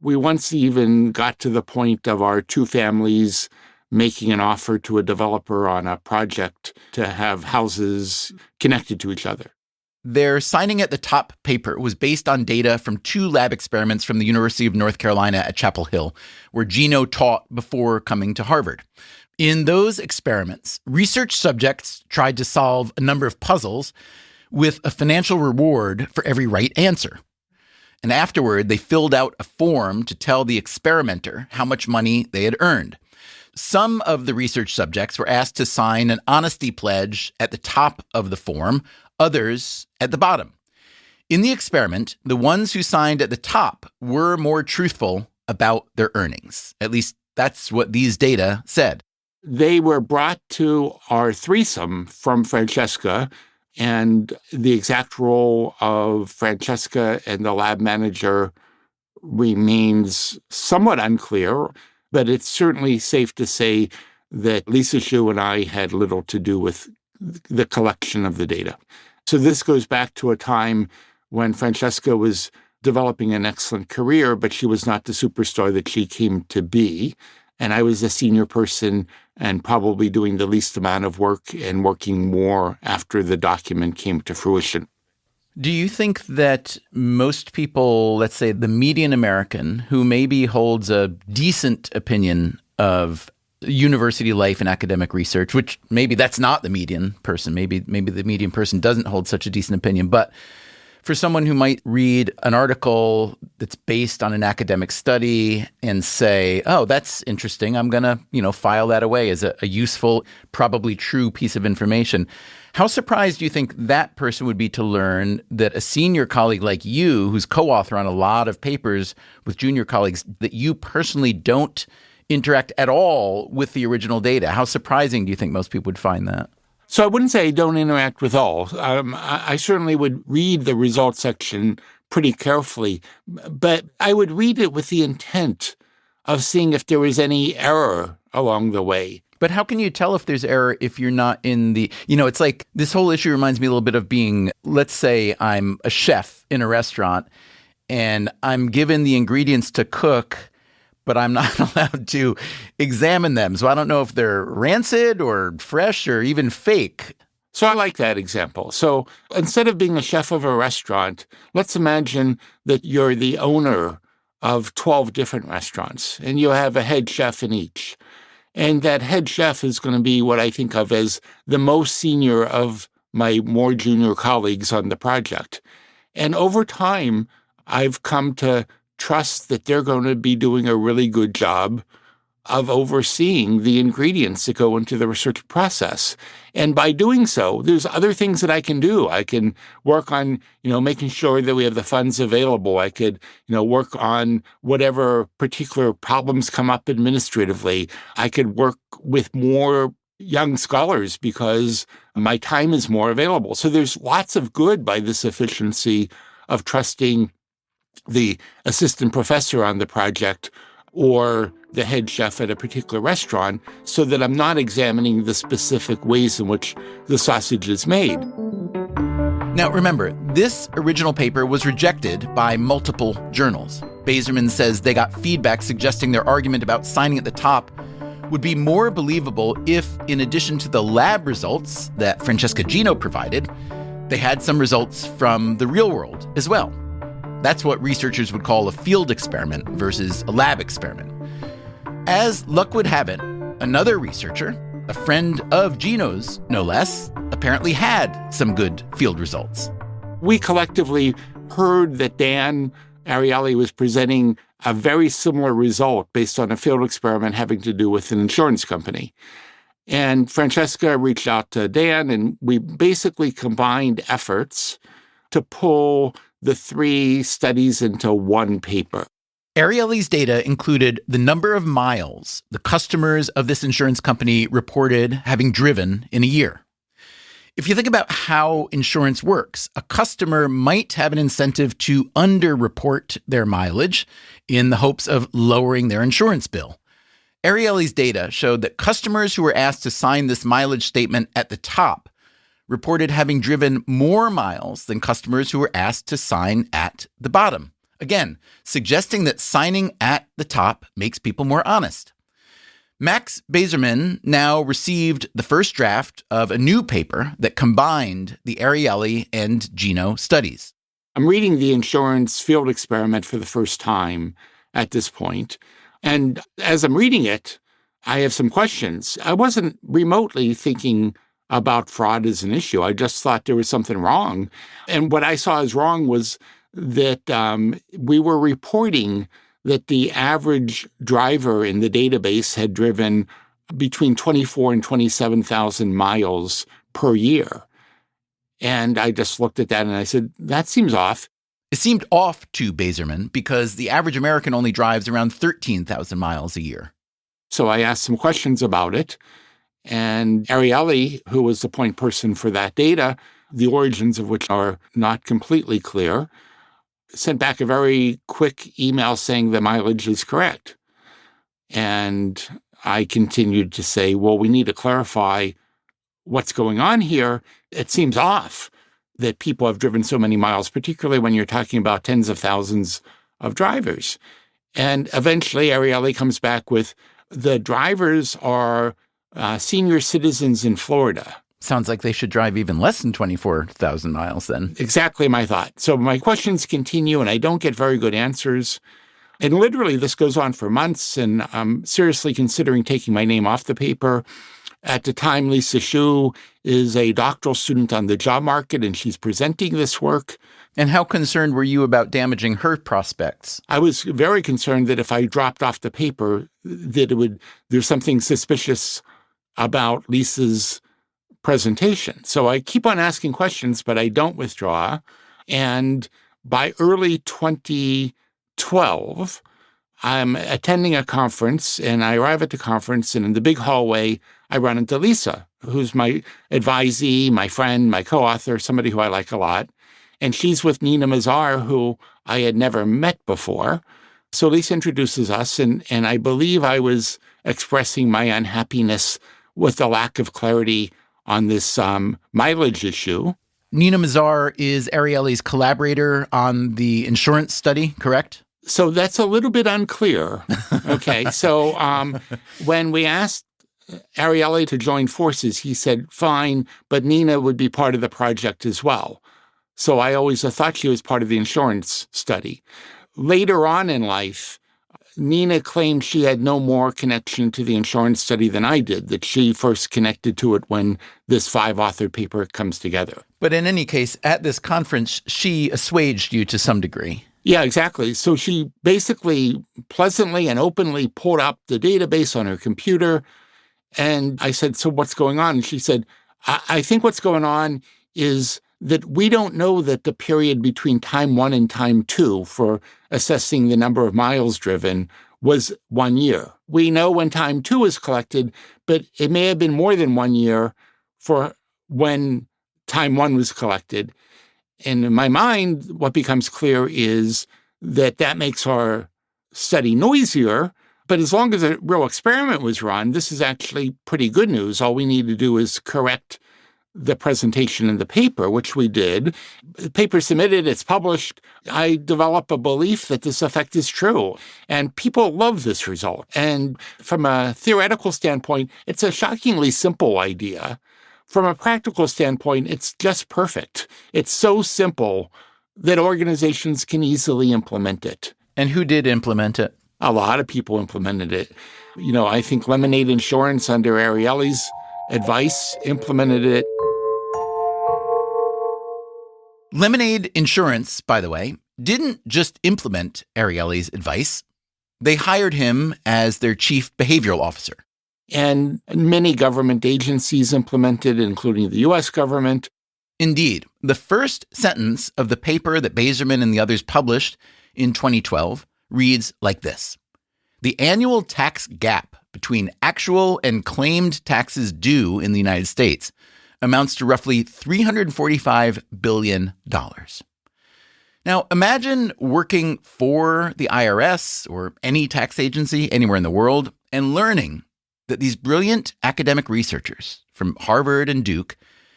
We once even got to the point of our two families making an offer to a developer on a project to have houses connected to each other. Their signing at the top paper was based on data from two lab experiments from the University of North Carolina at Chapel Hill, where Gino taught before coming to Harvard. In those experiments, research subjects tried to solve a number of puzzles with a financial reward for every right answer. And afterward, they filled out a form to tell the experimenter how much money they had earned. Some of the research subjects were asked to sign an honesty pledge at the top of the form, others at the bottom. In the experiment, the ones who signed at the top were more truthful about their earnings. At least that's what these data said. They were brought to our threesome from Francesca, and the exact role of Francesca and the lab manager remains somewhat unclear, but it's certainly safe to say that Lisa Xu and I had little to do with the collection of the data. So this goes back to a time when Francesca was developing an excellent career, but she was not the superstar that she came to be. And I was a senior person and probably doing the least amount of work and working more after the document came to fruition. Do you think that most people, let's say the median American, who maybe holds a decent opinion of university life and academic research, which maybe that's not the median person, maybe the median person doesn't hold such a decent opinion, but for someone who might read an article that's based on an academic study and say, oh, that's interesting, I'm going to, file that away as a useful, probably true piece of information. How surprised do you think that person would be to learn that a senior colleague like you, who's co-author on a lot of papers with junior colleagues, that you personally don't interact at all with the original data? How surprising do you think most people would find that? So I wouldn't say I don't interact with all. I certainly would read the results section pretty carefully, but I would read it with the intent of seeing if there was any error along the way. But how can you tell if there's error if you're not in the, it's like this whole issue reminds me a little bit of being, let's say I'm a chef in a restaurant and I'm given the ingredients to cook, but I'm not allowed to examine them. So I don't know if they're rancid or fresh or even fake. So I like that example. So instead of being a chef of a restaurant, let's imagine that you're the owner of 12 different restaurants and you have a head chef in each. And that head chef is going to be what I think of as the most senior of my more junior colleagues on the project. And over time, I've come to trust that they're going to be doing a really good job of overseeing the ingredients that go into the research process. And by doing so, there's other things that I can do. I can work on, making sure that we have the funds available. I could, work on whatever particular problems come up administratively. I could work with more young scholars because my time is more available. So there's lots of good by this efficiency of trusting the assistant professor on the project or the head chef at a particular restaurant so that I'm not examining the specific ways in which the sausage is made. Now, remember, this original paper was rejected by multiple journals. Bazerman says they got feedback suggesting their argument about signing at the top would be more believable if, in addition to the lab results that Francesca Gino provided, they had some results from the real world as well. That's what researchers would call a field experiment versus a lab experiment. As luck would have it, another researcher, a friend of Gino's, no less, apparently had some good field results. We collectively heard that Dan Ariely was presenting a very similar result based on a field experiment having to do with an insurance company. And Francesca reached out to Dan, and we basically combined efforts to pull the three studies into one paper. Ariely's data included the number of miles the customers of this insurance company reported having driven in a year. If you think about how insurance works, a customer might have an incentive to underreport their mileage in the hopes of lowering their insurance bill. Ariely's data showed that customers who were asked to sign this mileage statement at the top reported having driven more miles than customers who were asked to sign at the bottom. Again, suggesting that signing at the top makes people more honest. Max Bazerman now received the first draft of a new paper that combined the Ariely and Gino studies. I'm reading the insurance field experiment for the first time at this point. And as I'm reading it, I have some questions. I wasn't remotely thinking about fraud as an issue. I just thought there was something wrong. And what I saw as wrong was that we were reporting that the average driver in the database had driven between 24 and 27,000 miles per year. And I just looked at that and I said, that seems off. It seemed off to Bazerman because the average American only drives around 13,000 miles a year. So I asked some questions about it. And Ariely, who was the point person for that data, the origins of which are not completely clear, sent back a very quick email saying the mileage is correct. And I continued to say, well, we need to clarify what's going on here. It seems off that people have driven so many miles, particularly when you're talking about tens of thousands of drivers. And eventually Ariely comes back with the drivers are senior citizens in Florida. Sounds like they should drive even less than 24,000 miles then. Exactly my thought. So my questions continue and I don't get very good answers. And literally this goes on for months and I'm seriously considering taking my name off the paper. At the time, Lisa Shu is a doctoral student on the job market and she's presenting this work. And how concerned were you about damaging her prospects? I was very concerned that if I dropped off the paper, that there's something suspicious about Lisa's presentation. So I keep on asking questions, but I don't withdraw. And by early 2012, I'm attending a conference and I arrive at the conference and in the big hallway, I run into Lisa, who's my advisee, my friend, my co-author, somebody who I like a lot. And she's with Nina Mazar, who I had never met before. So Lisa introduces us, and I believe I was expressing my unhappiness with the lack of clarity on this mileage issue. Nina Mazar is Ariely's collaborator on the insurance study, correct? So that's a little bit unclear. Okay, so when we asked Ariely to join forces, he said, fine, but Nina would be part of the project as well. So I always thought she was part of the insurance study. Later on in life, Nina claimed she had no more connection to the insurance study than I did, that she first connected to it when this 5-authored paper comes together. But in any case, at this conference, she assuaged you to some degree. Yeah, exactly. So she basically pleasantly and openly pulled up the database on her computer. And I said, so what's going on? And she said, I think what's going on is that we don't know that the period between time 1 and time 2 for assessing the number of miles driven was 1 year. We know when time 2 is collected, but it may have been more than 1 year for when time 1 was collected. And in my mind, what becomes clear is that makes our study noisier. But as long as a real experiment was run, this is actually pretty good news. All we need to do is correct the presentation in the paper, which we did. The paper submitted, it's published. I develop a belief that this effect is true. And people love this result. And from a theoretical standpoint, it's a shockingly simple idea. From a practical standpoint, it's just perfect. It's so simple that organizations can easily implement it. And who did implement it? A lot of people implemented it. I think Lemonade Insurance, under Ariely's advice, implemented it. Lemonade Insurance, by the way, didn't just implement Ariely's advice. They hired him as their chief behavioral officer. And many government agencies implemented, including the U.S. government. Indeed. The first sentence of the paper that Bazerman and the others published in 2012 reads like this: "The annual tax gap between actual and claimed taxes due in the United States amounts to roughly $345 billion. Now, imagine working for the IRS or any tax agency anywhere in the world and learning that these brilliant academic researchers from Harvard and Duke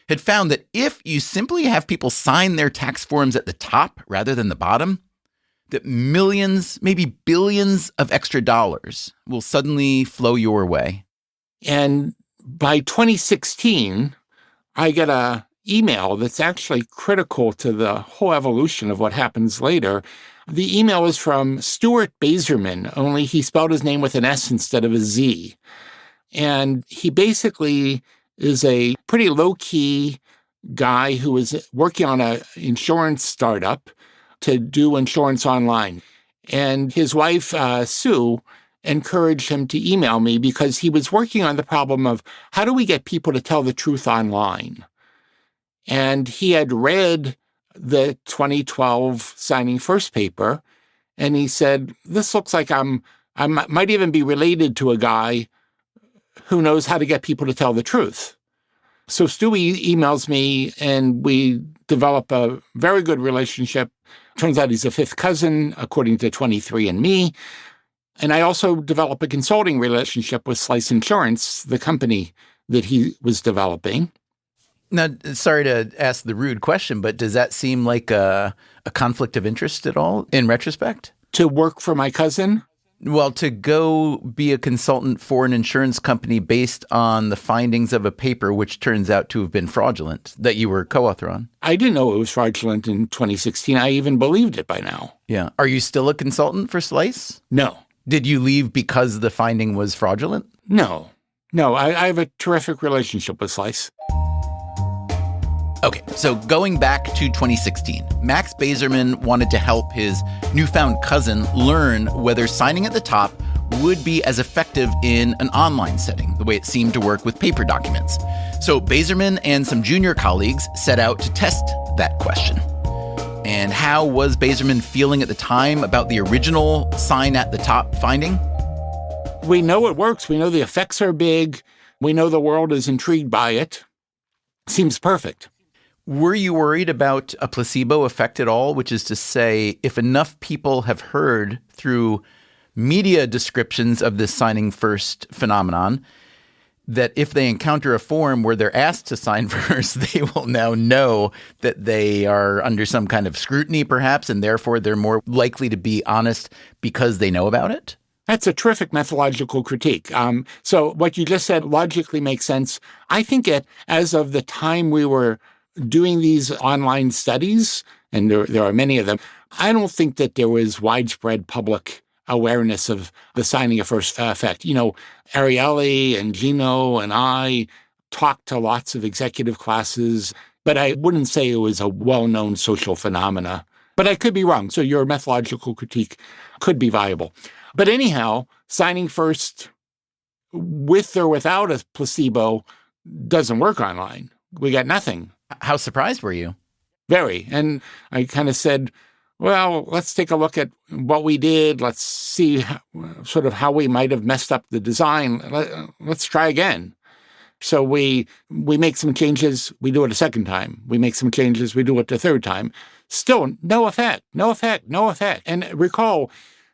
had found that if you simply have people sign their tax forms at the top rather than the bottom, that millions, maybe billions of extra dollars will suddenly flow your way." And by 2016, I get an email that's actually critical to the whole evolution of what happens later. The email is from Stuart Bazerman, only he spelled his name with an S instead of a Z. And he basically is a pretty low-key guy who is working on an insurance startup to do insurance online. And his wife, Sue, encouraged him to email me because he was working on the problem of how do we get people to tell the truth online? And he had read the 2012 Signing First paper, and he said, this looks like I might even be related to a guy who knows how to get people to tell the truth. So Stewie emails me, and we develop a very good relationship. Turns out he's a fifth cousin, according to 23andMe. And I also develop a consulting relationship with Slice Insurance, the company that he was developing. Now, sorry to ask the rude question, but does that seem like a conflict of interest at all in retrospect? To work for my cousin? Well, to go be a consultant for an insurance company based on the findings of a paper which turns out to have been fraudulent that you were co-author on. I didn't know it was fraudulent in 2016. I even believed it by now. Yeah. Are you still a consultant for Slice? No. Did you leave because the finding was fraudulent? No. I have a terrific relationship with Slice. Okay, so going back to 2016, Max Bazerman wanted to help his newfound cousin learn whether signing at the top would be as effective in an online setting, the way it seemed to work with paper documents. So Bazerman and some junior colleagues set out to test that question. And how was Bazerman feeling at the time about the original sign at the top finding? We know it works. We know the effects are big. We know the world is intrigued by it. Seems perfect. Were you worried about a placebo effect at all? Which is to say, if enough people have heard through media descriptions of this signing first phenomenon, that if they encounter a form where they're asked to sign first, they will now know that they are under some kind of scrutiny, perhaps, and therefore they're more likely to be honest because they know about it? That's a terrific methodological critique. So what you just said logically makes sense. I think as of the time we were doing these online studies, and there are many of them, I don't think that there was widespread public awareness of the signing of first effect. Ariely and Gino and I talked to lots of executive classes, but I wouldn't say it was a well-known social phenomena But I could be wrong, so your methodological critique could be viable. But anyhow, signing first with or without a placebo doesn't work online. We got nothing. How surprised were you? Very. And I kind of said, well, let's take a look at what we did. Let's see sort of how we might have messed up the design. Let's try again. So we make some changes. We do it a second time. We make some changes. We do it the third time. Still, no effect, no effect, no effect. And recall,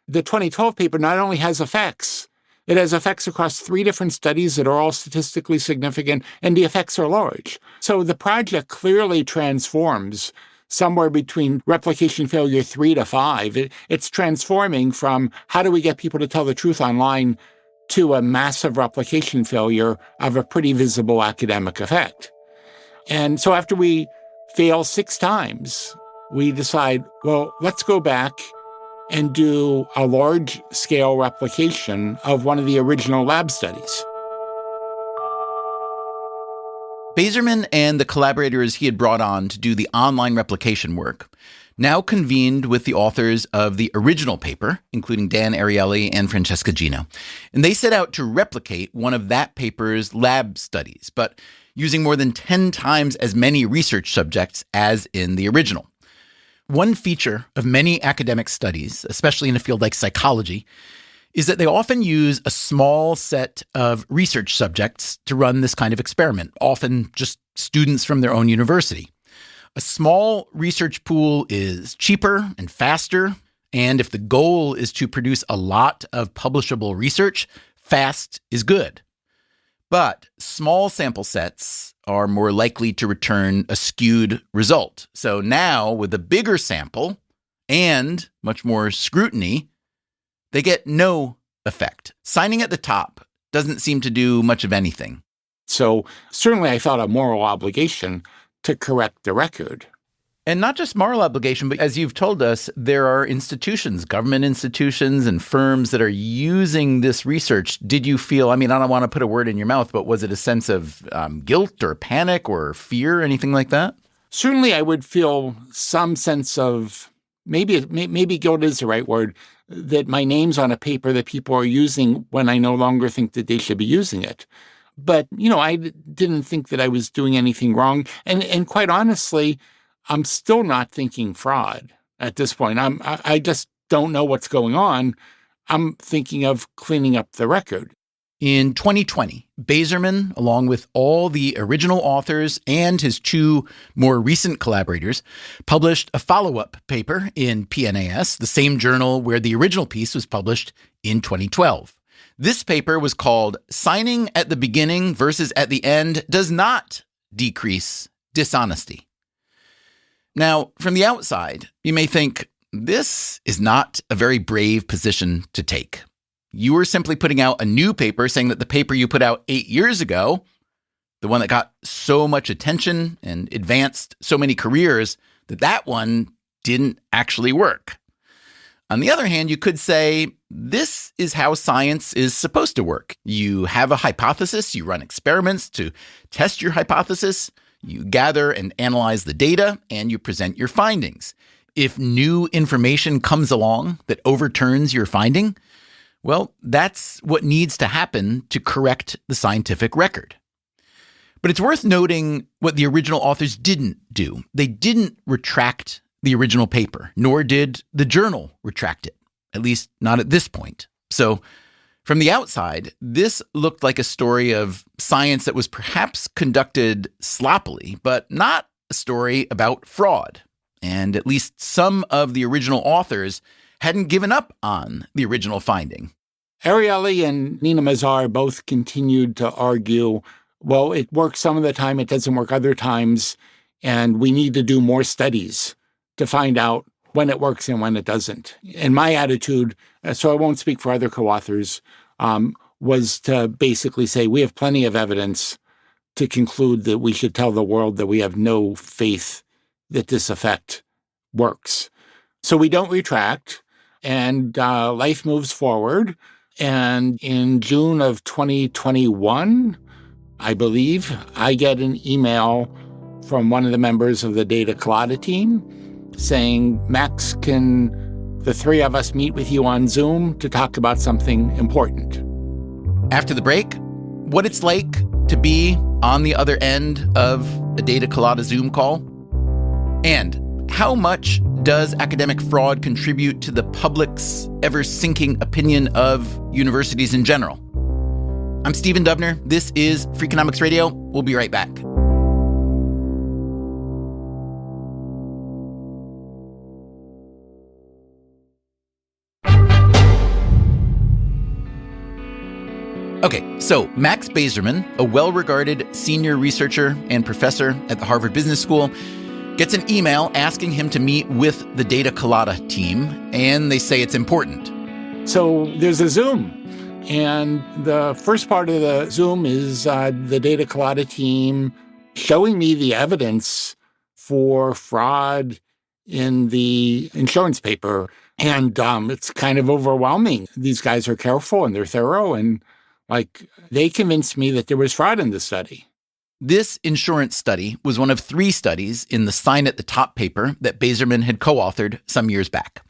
the 2012 paper not only has effects, it has effects across 3 different studies that are all statistically significant, and the effects are large. So the project clearly transforms somewhere between replication failure 3 to 5. It's transforming from how do we get people to tell the truth online to a massive replication failure of a pretty visible academic effect. And so after we fail 6 times, we decide, well, let's go back and do a large-scale replication of one of the original lab studies. Bazerman and the collaborators he had brought on to do the online replication work now convened with the authors of the original paper, including Dan Ariely and Francesca Gino. And they set out to replicate one of that paper's lab studies, but using more than 10 times as many research subjects as in the original. One feature of many academic studies, especially in a field like psychology, is that they often use a small set of research subjects to run this kind of experiment, often just students from their own university. A small research pool is cheaper and faster, and if the goal is to produce a lot of publishable research, fast is good. But small sample sets are more likely to return a skewed result. So now, with a bigger sample and much more scrutiny, they get no effect. Signing at the top doesn't seem to do much of anything. So certainly I felt a moral obligation to correct the record. And not just moral obligation, but as you've told us, there are institutions, government institutions and firms that are using this research. Did you feel, I don't want to put a word in your mouth, but was it a sense of guilt or panic or fear, anything like that? Certainly I would feel some sense of, maybe guilt is the right word, that my name's on a paper that people are using when I no longer think that they should be using it. But, I didn't think that I was doing anything wrong. And quite honestly, I'm still not thinking fraud at this point. I just don't know what's going on. I'm thinking of cleaning up the record. In 2020, Bazerman, along with all the original authors and his 2 more recent collaborators, published a follow-up paper in PNAS, the same journal where the original piece was published in 2012. This paper was called "Signing at the Beginning versus at the End Does Not Decrease Dishonesty." Now, from the outside, you may think, this is not a very brave position to take. You were simply putting out a new paper saying that the paper you put out 8 years ago, the one that got so much attention and advanced so many careers, that one didn't actually work. On the other hand, you could say, this is how science is supposed to work. You have a hypothesis, you run experiments to test your hypothesis, you gather and analyze the data, and you present your findings. If new information comes along that overturns your finding, well, that's what needs to happen to correct the scientific record. But it's worth noting what the original authors didn't do. They didn't retract the original paper, nor did the journal retract it, at least not at this point. So from the outside, this looked like a story of science that was perhaps conducted sloppily, but not a story about fraud. And at least some of the original authors hadn't given up on the original finding. Ariely and Nina Mazar both continued to argue, well, it works some of the time, it doesn't work other times, and we need to do more studies to find out when it works and when it doesn't. And my attitude, so I won't speak for other co-authors, was to basically say we have plenty of evidence to conclude that we should tell the world that we have no faith that this effect works. So we don't retract, and life moves forward. And in June of 2021, I believe, I get an email from one of the members of the Data Colada team saying, Max, can the three of us meet with you on Zoom to talk about something important? After the break, what it's like to be on the other end of a Data Colada Zoom call, and how much does academic fraud contribute to the public's ever-sinking opinion of universities in general? I'm Stephen Dubner. This is Freakonomics Radio. We'll be right back. Okay, so Max Bazerman, a well-regarded senior researcher and professor at the Harvard Business School, gets an email asking him to meet with the Data Colada team, and they say it's important. So there's a Zoom, and the first part of the Zoom is the Data Colada team showing me the evidence for fraud in the insurance paper, and it's kind of overwhelming. These guys are careful and they're thorough, and they convinced me that there was fraud in the study. This insurance study was one of 3 studies in the Sign at the Top paper that Bazerman had co-authored some years back.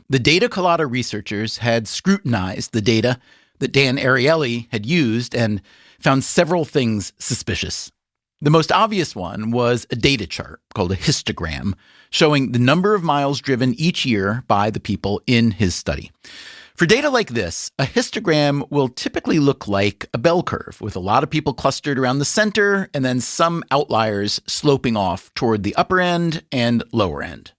The Data Colada researchers had scrutinized the data that Dan Ariely had used and found several things suspicious. The most obvious one was a data chart called a histogram, showing the number of miles driven each year by the people in his study. For data like this, a histogram will typically look like a bell curve, with a lot of people clustered around the center and then some outliers sloping off toward the upper end and lower end.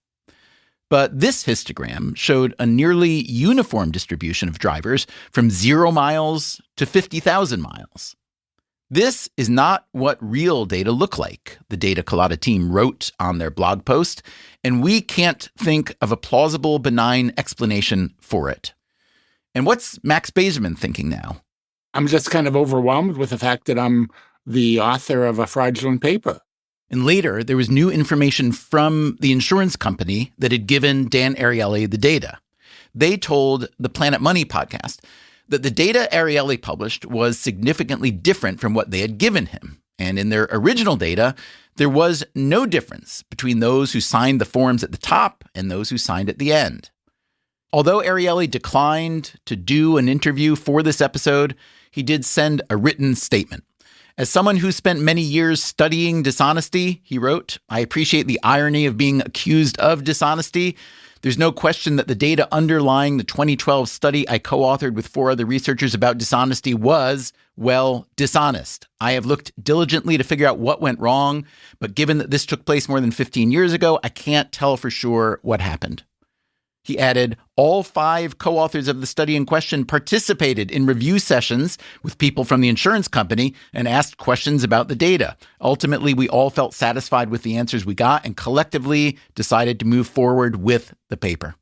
But this histogram showed a nearly uniform distribution of drivers from 0 miles to 50,000 miles. This is not what real data look like, the Data Colada team wrote on their blog post, and we can't think of a plausible, benign explanation for it. And what's Max Bazerman thinking now? I'm just kind of overwhelmed with the fact that I'm the author of a fraudulent paper. And later, there was new information from the insurance company that had given Dan Ariely the data. They told the Planet Money podcast that the data Ariely published was significantly different from what they had given him. And in their original data, there was no difference between those who signed the forms at the top and those who signed at the end. Although Ariely declined to do an interview for this episode, he did send a written statement. As someone who spent many years studying dishonesty, he wrote, I appreciate the irony of being accused of dishonesty. There's no question that the data underlying the 2012 study I co-authored with 4 other researchers about dishonesty was, well, dishonest. I have looked diligently to figure out what went wrong, but given that this took place more than 15 years ago, I can't tell for sure what happened. He added, all 5 co-authors of the study in question participated in review sessions with people from the insurance company and asked questions about the data. Ultimately, we all felt satisfied with the answers we got and collectively decided to move forward with the paper.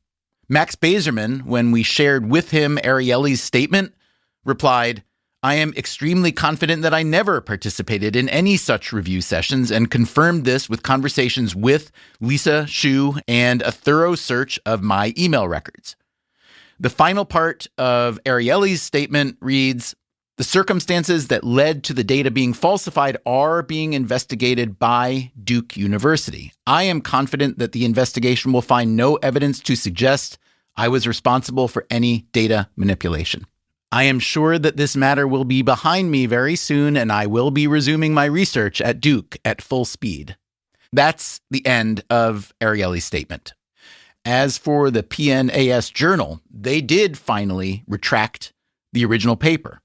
Max Bazerman, when we shared with him Ariely's statement, replied, I am extremely confident that I never participated in any such review sessions and confirmed this with conversations with Lisa Shu and a thorough search of my email records. The final part of Ariely's statement reads, the circumstances that led to the data being falsified are being investigated by Duke University. I am confident that the investigation will find no evidence to suggest I was responsible for any data manipulation. I am sure that this matter will be behind me very soon, and I will be resuming my research at Duke at full speed. That's the end of Ariely's statement. As for the PNAS journal, they did finally retract the original paper.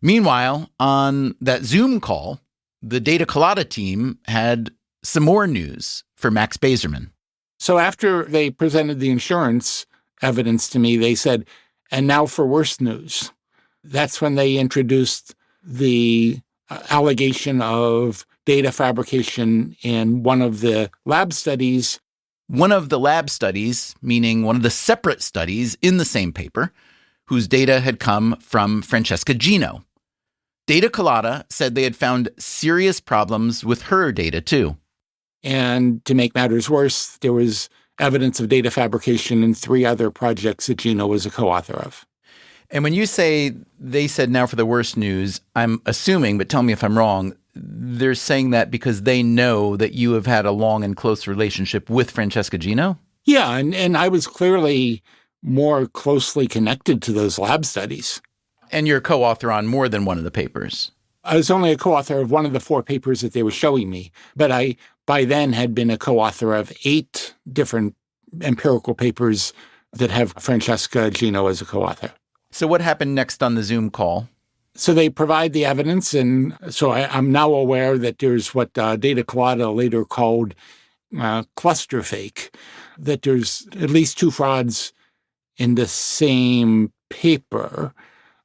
Meanwhile, on that Zoom call, the Data Colada team had some more news for Max Bazerman. So after they presented the insurance evidence to me, they said, and now for worse news. That's when they introduced the allegation of data fabrication in one of the lab studies. One of the lab studies, meaning one of the separate studies in the same paper, whose data had come from Francesca Gino. Data Colada said they had found serious problems with her data, too. And to make matters worse, there was evidence of data fabrication in 3 other projects that Gino was a co-author of. And when you say they said now for the worst news, I'm assuming, but tell me if I'm wrong, they're saying that because they know that you have had a long and close relationship with Francesca Gino? Yeah, and I was clearly more closely connected to those lab studies. And you're a co-author on more than one of the papers. I was only a co-author of one of the 4 papers that they were showing me, but I, by then, had been a co-author of 8 different empirical papers that have Francesca Gino as a co-author. So what happened next on the Zoom call? So they provide the evidence, and so I'm now aware that there's what Data Colada later called cluster fake, that there's at least 2 frauds in the same paper,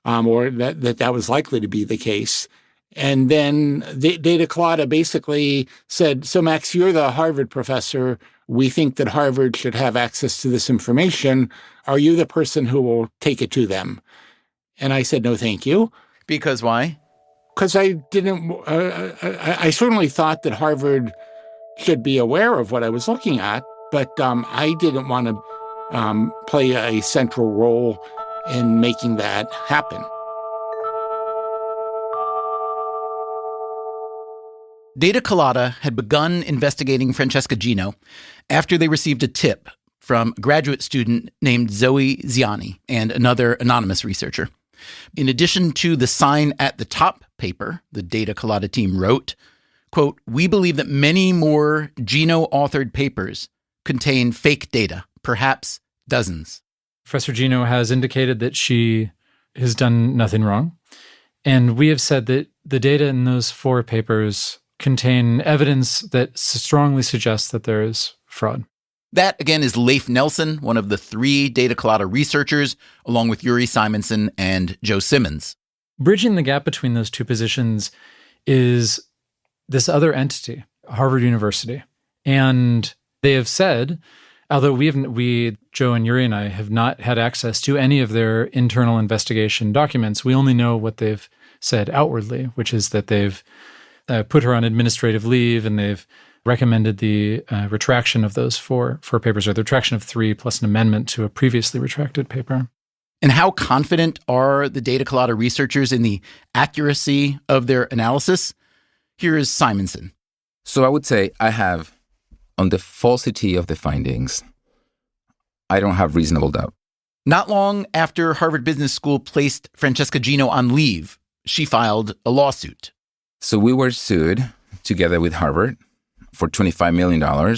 or that was likely to be the case. And then Data Colada basically said, so Max, you're the Harvard professor. We think that Harvard should have access to this information. Are you the person who will take it to them? And I said, no, thank you. Because why? Because I didn't, I certainly thought that Harvard should be aware of what I was looking at, but I didn't want to play a central role in making that happen. Data Colada had begun investigating Francesca Gino after they received a tip from a graduate student named Zoe Ziani and another anonymous researcher. In addition to the sign at the top paper, the Data Colada team wrote, quote, "We believe that many more Gino-authored papers contain fake data, perhaps dozens." Professor Gino has indicated that she has done nothing wrong. And we have said that the data in those 4 papers contain evidence that strongly suggests that there is fraud. That, again, is Leif Nelson, one of the 3 Data Colada researchers, along with Yuri Simonson and Joe Simmons. Bridging the gap between those 2 positions is this other entity, Harvard University. And they have said, although we, Joe and Yuri and I, have not had access to any of their internal investigation documents, we only know what they've said outwardly, which is that they've put her on administrative leave and they've recommended the retraction of those four papers, or the retraction of 3 plus an amendment to a previously retracted paper. And how confident are the Data Colada researchers in the accuracy of their analysis? Here is Simonson. So I would say I have, on the falsity of the findings, I don't have reasonable doubt. Not long after Harvard Business School placed Francesca Gino on leave, she filed a lawsuit. So we were sued together with Harvard for $25 million.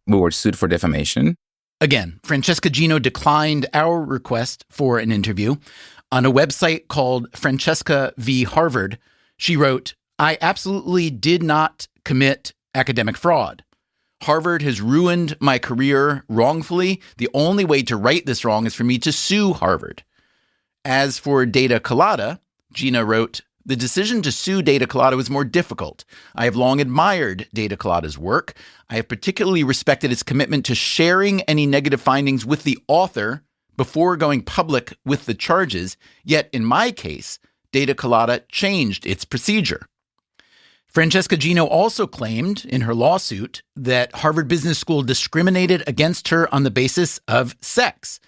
We were sued for defamation. Again, Francesca Gino declined our request for an interview. On a website called Francesca v. Harvard, she wrote, "I absolutely did not commit academic fraud. Harvard has ruined my career wrongfully. The only way to right this wrong is for me to sue Harvard." As for Data Colada, Gino wrote, "The decision to sue Data Colada was more difficult. I have long admired Data Colada's work. I have particularly respected its commitment to sharing any negative findings with the author before going public with the charges. Yet in my case, Data Colada changed its procedure." Francesca Gino also claimed in her lawsuit that Harvard Business School discriminated against her on the basis of sex.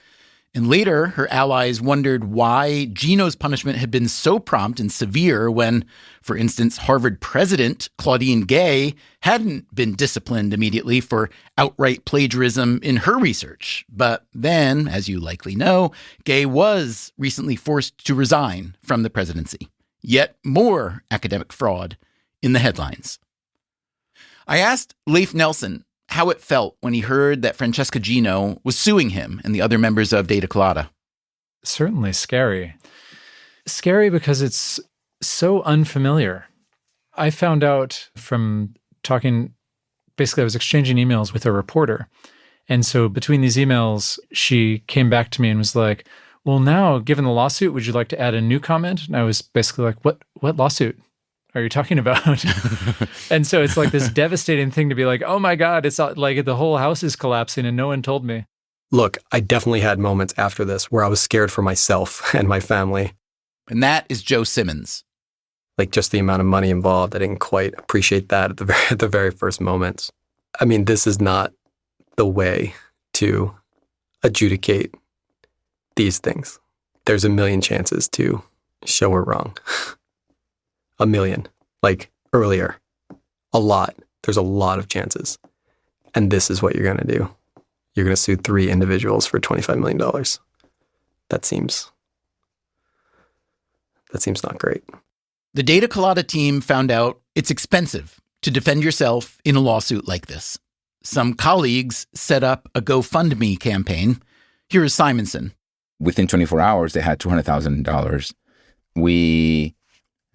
And later, her allies wondered why Gino's punishment had been so prompt and severe when, for instance, Harvard president Claudine Gay hadn't been disciplined immediately for outright plagiarism in her research. But then, as you likely know, Gay was recently forced to resign from the presidency. Yet more academic fraud in the headlines. I asked Leif Nelson how it felt when he heard that Francesca Gino was suing him and the other members of Data Colada. Certainly scary. Scary because it's so unfamiliar. I found out from talking, basically I was exchanging emails with a reporter. And so between these emails, she came back to me and was like, "Well, now, given the lawsuit, would you like to add a new comment?" And I was basically like, what lawsuit are you talking about? And so it's like this devastating thing to be like, oh my God, it's like the whole house is collapsing and no one told me. Look, I definitely had moments after this where I was scared for myself and my family. And that is Joe Simmons. Like just the amount of money involved, I didn't quite appreciate that at the very first moments. I mean, this is not the way to adjudicate these things. There's a million chances to show her wrong. A million. Like, earlier. A lot. There's a lot of chances. And this is what you're going to do. You're going to sue 3 individuals for $25 million. That seems not great. The Data Colada team found out it's expensive to defend yourself in a lawsuit like this. Some colleagues set up a GoFundMe campaign. Here is Simonson. Within 24 hours, they had $200,000. We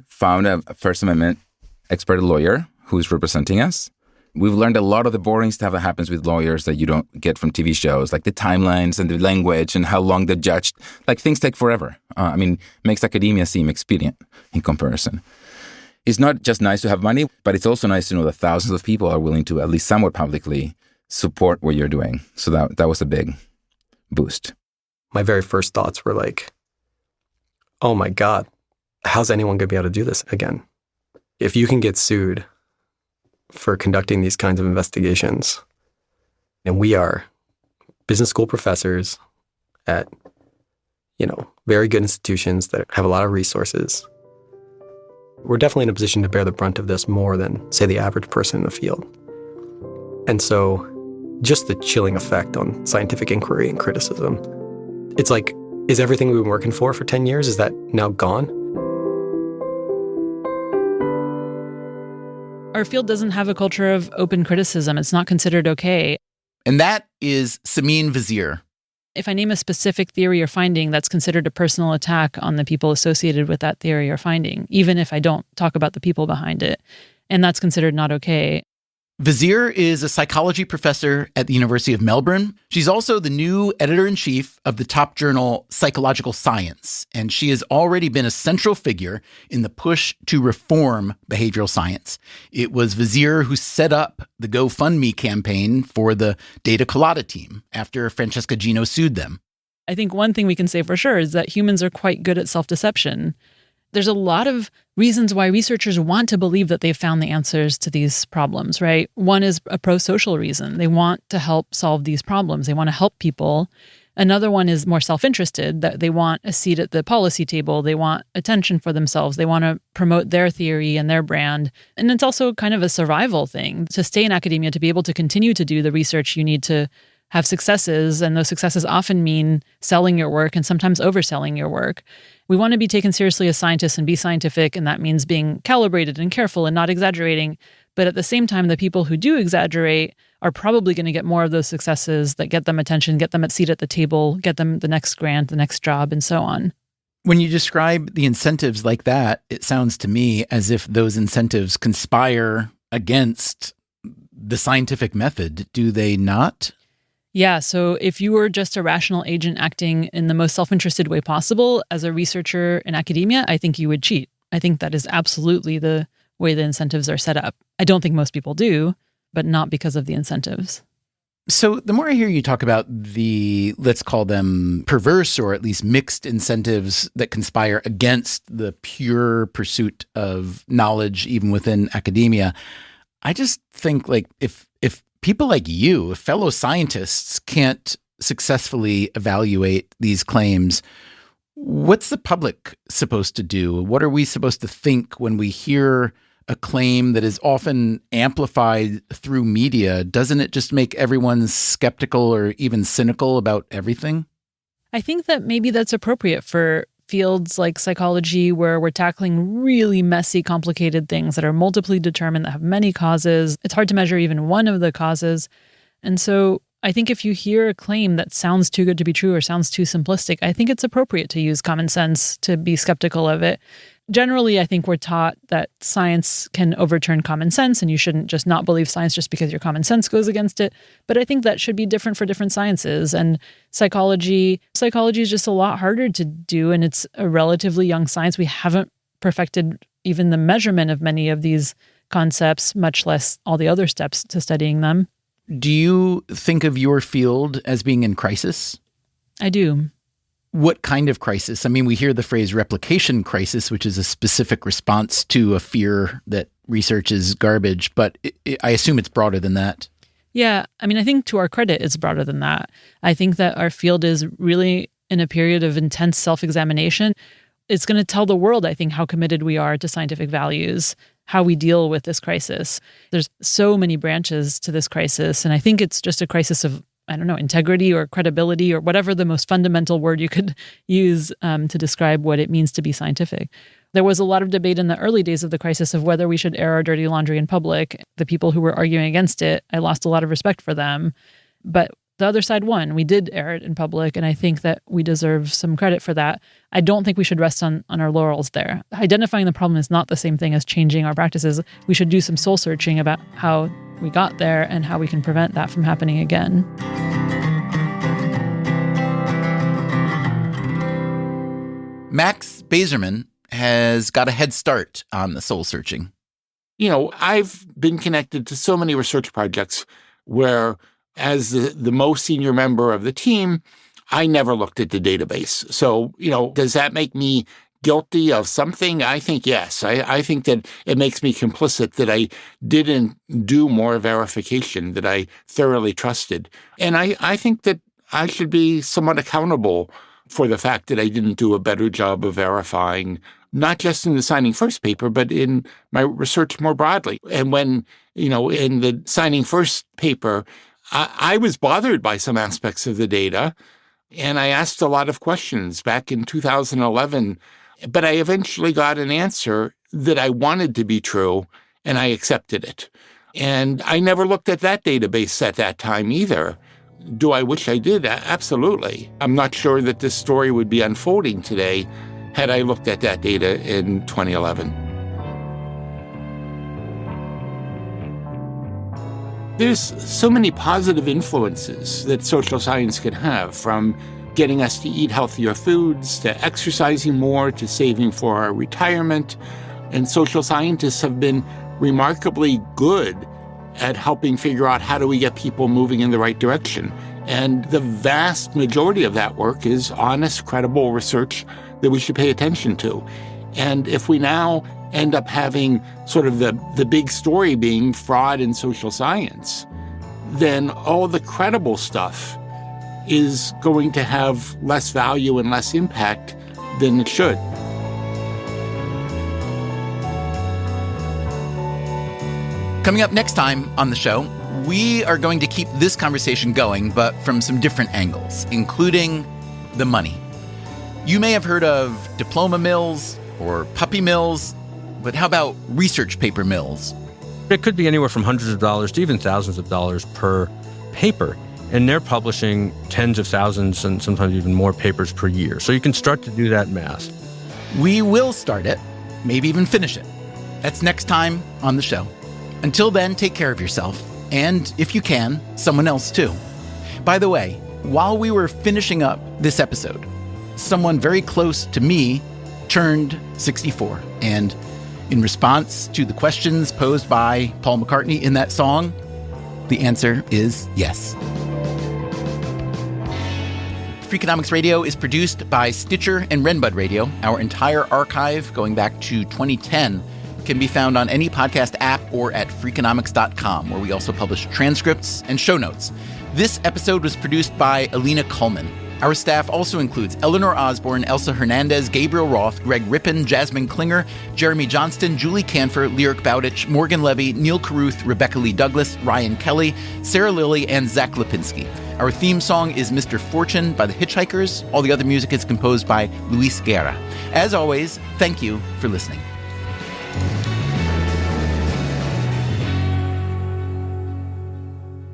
found a First Amendment expert lawyer who's representing us. We've learned a lot of the boring stuff that happens with lawyers that you don't get from TV shows, like the timelines and the language and how long the judge, like things take forever. Makes academia seem expedient in comparison. It's not just nice to have money, but it's also nice to know that thousands of people are willing to, at least somewhat publicly, support what you're doing. So that was a big boost. My very first thoughts were like, oh my God, how's anyone going to be able to do this again? If you can get sued for conducting these kinds of investigations, and we are business school professors at, very good institutions that have a lot of resources, we're definitely in a position to bear the brunt of this more than, say, the average person in the field. And so just the chilling effect on scientific inquiry and criticism, it's like, is everything we've been working for 10 years, is that now gone? Our field doesn't have a culture of open criticism. It's not considered okay. And that is Samin Vazir. If I name a specific theory or finding, that's considered a personal attack on the people associated with that theory or finding, even if I don't talk about the people behind it. And that's considered not okay. Vazir is a psychology professor at the University of Melbourne. She's also the new editor-in-chief of the top journal Psychological Science, and she has already been a central figure in the push to reform behavioral science. It was Vazir who set up the GoFundMe campaign for the Data Colada team after Francesca Gino sued them. I think one thing we can say for sure is that humans are quite good at self-deception. There's a lot of reasons why researchers want to believe that they've found the answers to these problems, right? One is a pro-social reason. They want to help solve these problems. They want to help people. Another one is more self-interested, that they want a seat at the policy table. They want attention for themselves. They want to promote their theory and their brand. And it's also kind of a survival thing. To stay in academia, to be able to continue to do the research, you need to have successes, and those successes often mean selling your work and sometimes overselling your work. We want to be taken seriously as scientists and be scientific, and that means being calibrated and careful and not exaggerating. But at the same time, the people who do exaggerate are probably going to get more of those successes that get them attention, get them a seat at the table, get them the next grant, the next job, and so on. When you describe the incentives like that, it sounds to me as if those incentives conspire against the scientific method, do they not? Yeah, so if you were just a rational agent acting in the most self-interested way possible as a researcher in academia, I think you would cheat. I think that is absolutely the way the incentives are set up. I don't think most people do, but not because of the incentives. So the more I hear you talk about the, let's call them perverse or at least mixed incentives that conspire against the pure pursuit of knowledge, even within academia, I just think like if people like you, if fellow scientists can't successfully evaluate these claims, what's the public supposed to do? What are we supposed to think when we hear a claim that is often amplified through media? Doesn't it just make everyone skeptical or even cynical about everything? I think that maybe that's appropriate for fields like psychology, where we're tackling really messy, complicated things that are multiply determined, that have many causes. It's hard to measure even one of the causes. And so I think if you hear a claim that sounds too good to be true or sounds too simplistic, I think it's appropriate to use common sense to be skeptical of it. Generally, I think we're taught that science can overturn common sense, and you shouldn't just not believe science just because your common sense goes against it. But I think that should be different for different sciences. And psychology is just a lot harder to do, and it's a relatively young science. We haven't perfected even the measurement of many of these concepts, much less all the other steps to studying them. Do you think of your field as being in crisis? I do. What kind of crisis? I mean, we hear the phrase replication crisis, which is a specific response to a fear that research is garbage, but I assume it's broader than that. Yeah, I mean, I think to our credit, it's broader than that. I think that our field is really in a period of intense self-examination. It's going to tell the world, I think, how committed we are to scientific values. how we deal with this crisis. There's so many branches to this crisis, and I think it's just a crisis of, I don't know, integrity or credibility or whatever the most fundamental word you could use to describe what it means to be scientific. There was a lot of debate in the early days of the crisis of whether we should air our dirty laundry in public. The people who were arguing against it, I lost a lot of respect for them. But the other side won. We did air it in public, and I think that we deserve some credit for that. I don't think we should rest on our laurels there. Identifying the problem is not the same thing as changing our practices. We should do some soul searching about how we got there and how we can prevent that from happening again. Max Bazerman has got a head start on the soul searching. I've been connected to so many research projects where, as the most senior member of the team, I never looked at the database. So, does that make me guilty of something? I think yes. I think that it makes me complicit that I didn't do more verification, that I thoroughly trusted. And I think that I should be somewhat accountable for the fact that I didn't do a better job of verifying, not just in the Signing First paper, but in my research more broadly. And when, in the Signing First paper, I was bothered by some aspects of the data, and I asked a lot of questions back in 2011, but I eventually got an answer that I wanted to be true, and I accepted it. And I never looked at that database at that time either. Do I wish I did? Absolutely. I'm not sure that this story would be unfolding today had I looked at that data in 2011. There's so many positive influences that social science can have, from getting us to eat healthier foods, to exercising more, to saving for our retirement. And social scientists have been remarkably good at helping figure out how do we get people moving in the right direction. And the vast majority of that work is honest, credible research that we should pay attention to. And if we now end up having sort of the big story being fraud in social science, then all the credible stuff is going to have less value and less impact than it should. Coming up next time on the show, we are going to keep this conversation going, but from some different angles, including the money. You may have heard of diploma mills or puppy mills, but how about research paper mills? It could be anywhere from hundreds of dollars to even thousands of dollars per paper. And they're publishing tens of thousands and sometimes even more papers per year. So you can start to do that math. We will start it, maybe even finish it. That's next time on the show. Until then, take care of yourself. And if you can, someone else too. By the way, while we were finishing up this episode, someone very close to me turned 64. And in response to the questions posed by Paul McCartney in that song, the answer is yes. Freakonomics Radio is produced by Stitcher and Renbud Radio. Our entire archive, going back to 2010, can be found on any podcast app or at Freakonomics.com, where we also publish transcripts and show notes. This episode was produced by Alina Kuhlman. Our staff also includes Eleanor Osborne, Elsa Hernandez, Gabriel Roth, Greg Rippin, Jasmine Klinger, Jeremy Johnston, Julie Canfer, Lyric Bowditch, Morgan Levy, Neil Carruth, Rebecca Lee Douglas, Ryan Kelly, Sarah Lilly, and Zach Lipinski. Our theme song is Mr. Fortune by the Hitchhikers. All the other music is composed by Luis Guerra. As always, thank you for listening.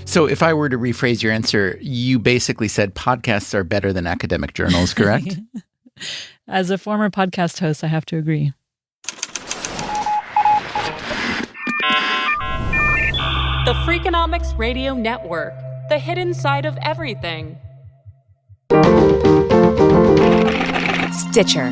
So if I were to rephrase your answer, you basically said podcasts are better than academic journals, correct? As a former podcast host, I have to agree. The Freakonomics Radio Network, the hidden side of everything. Stitcher.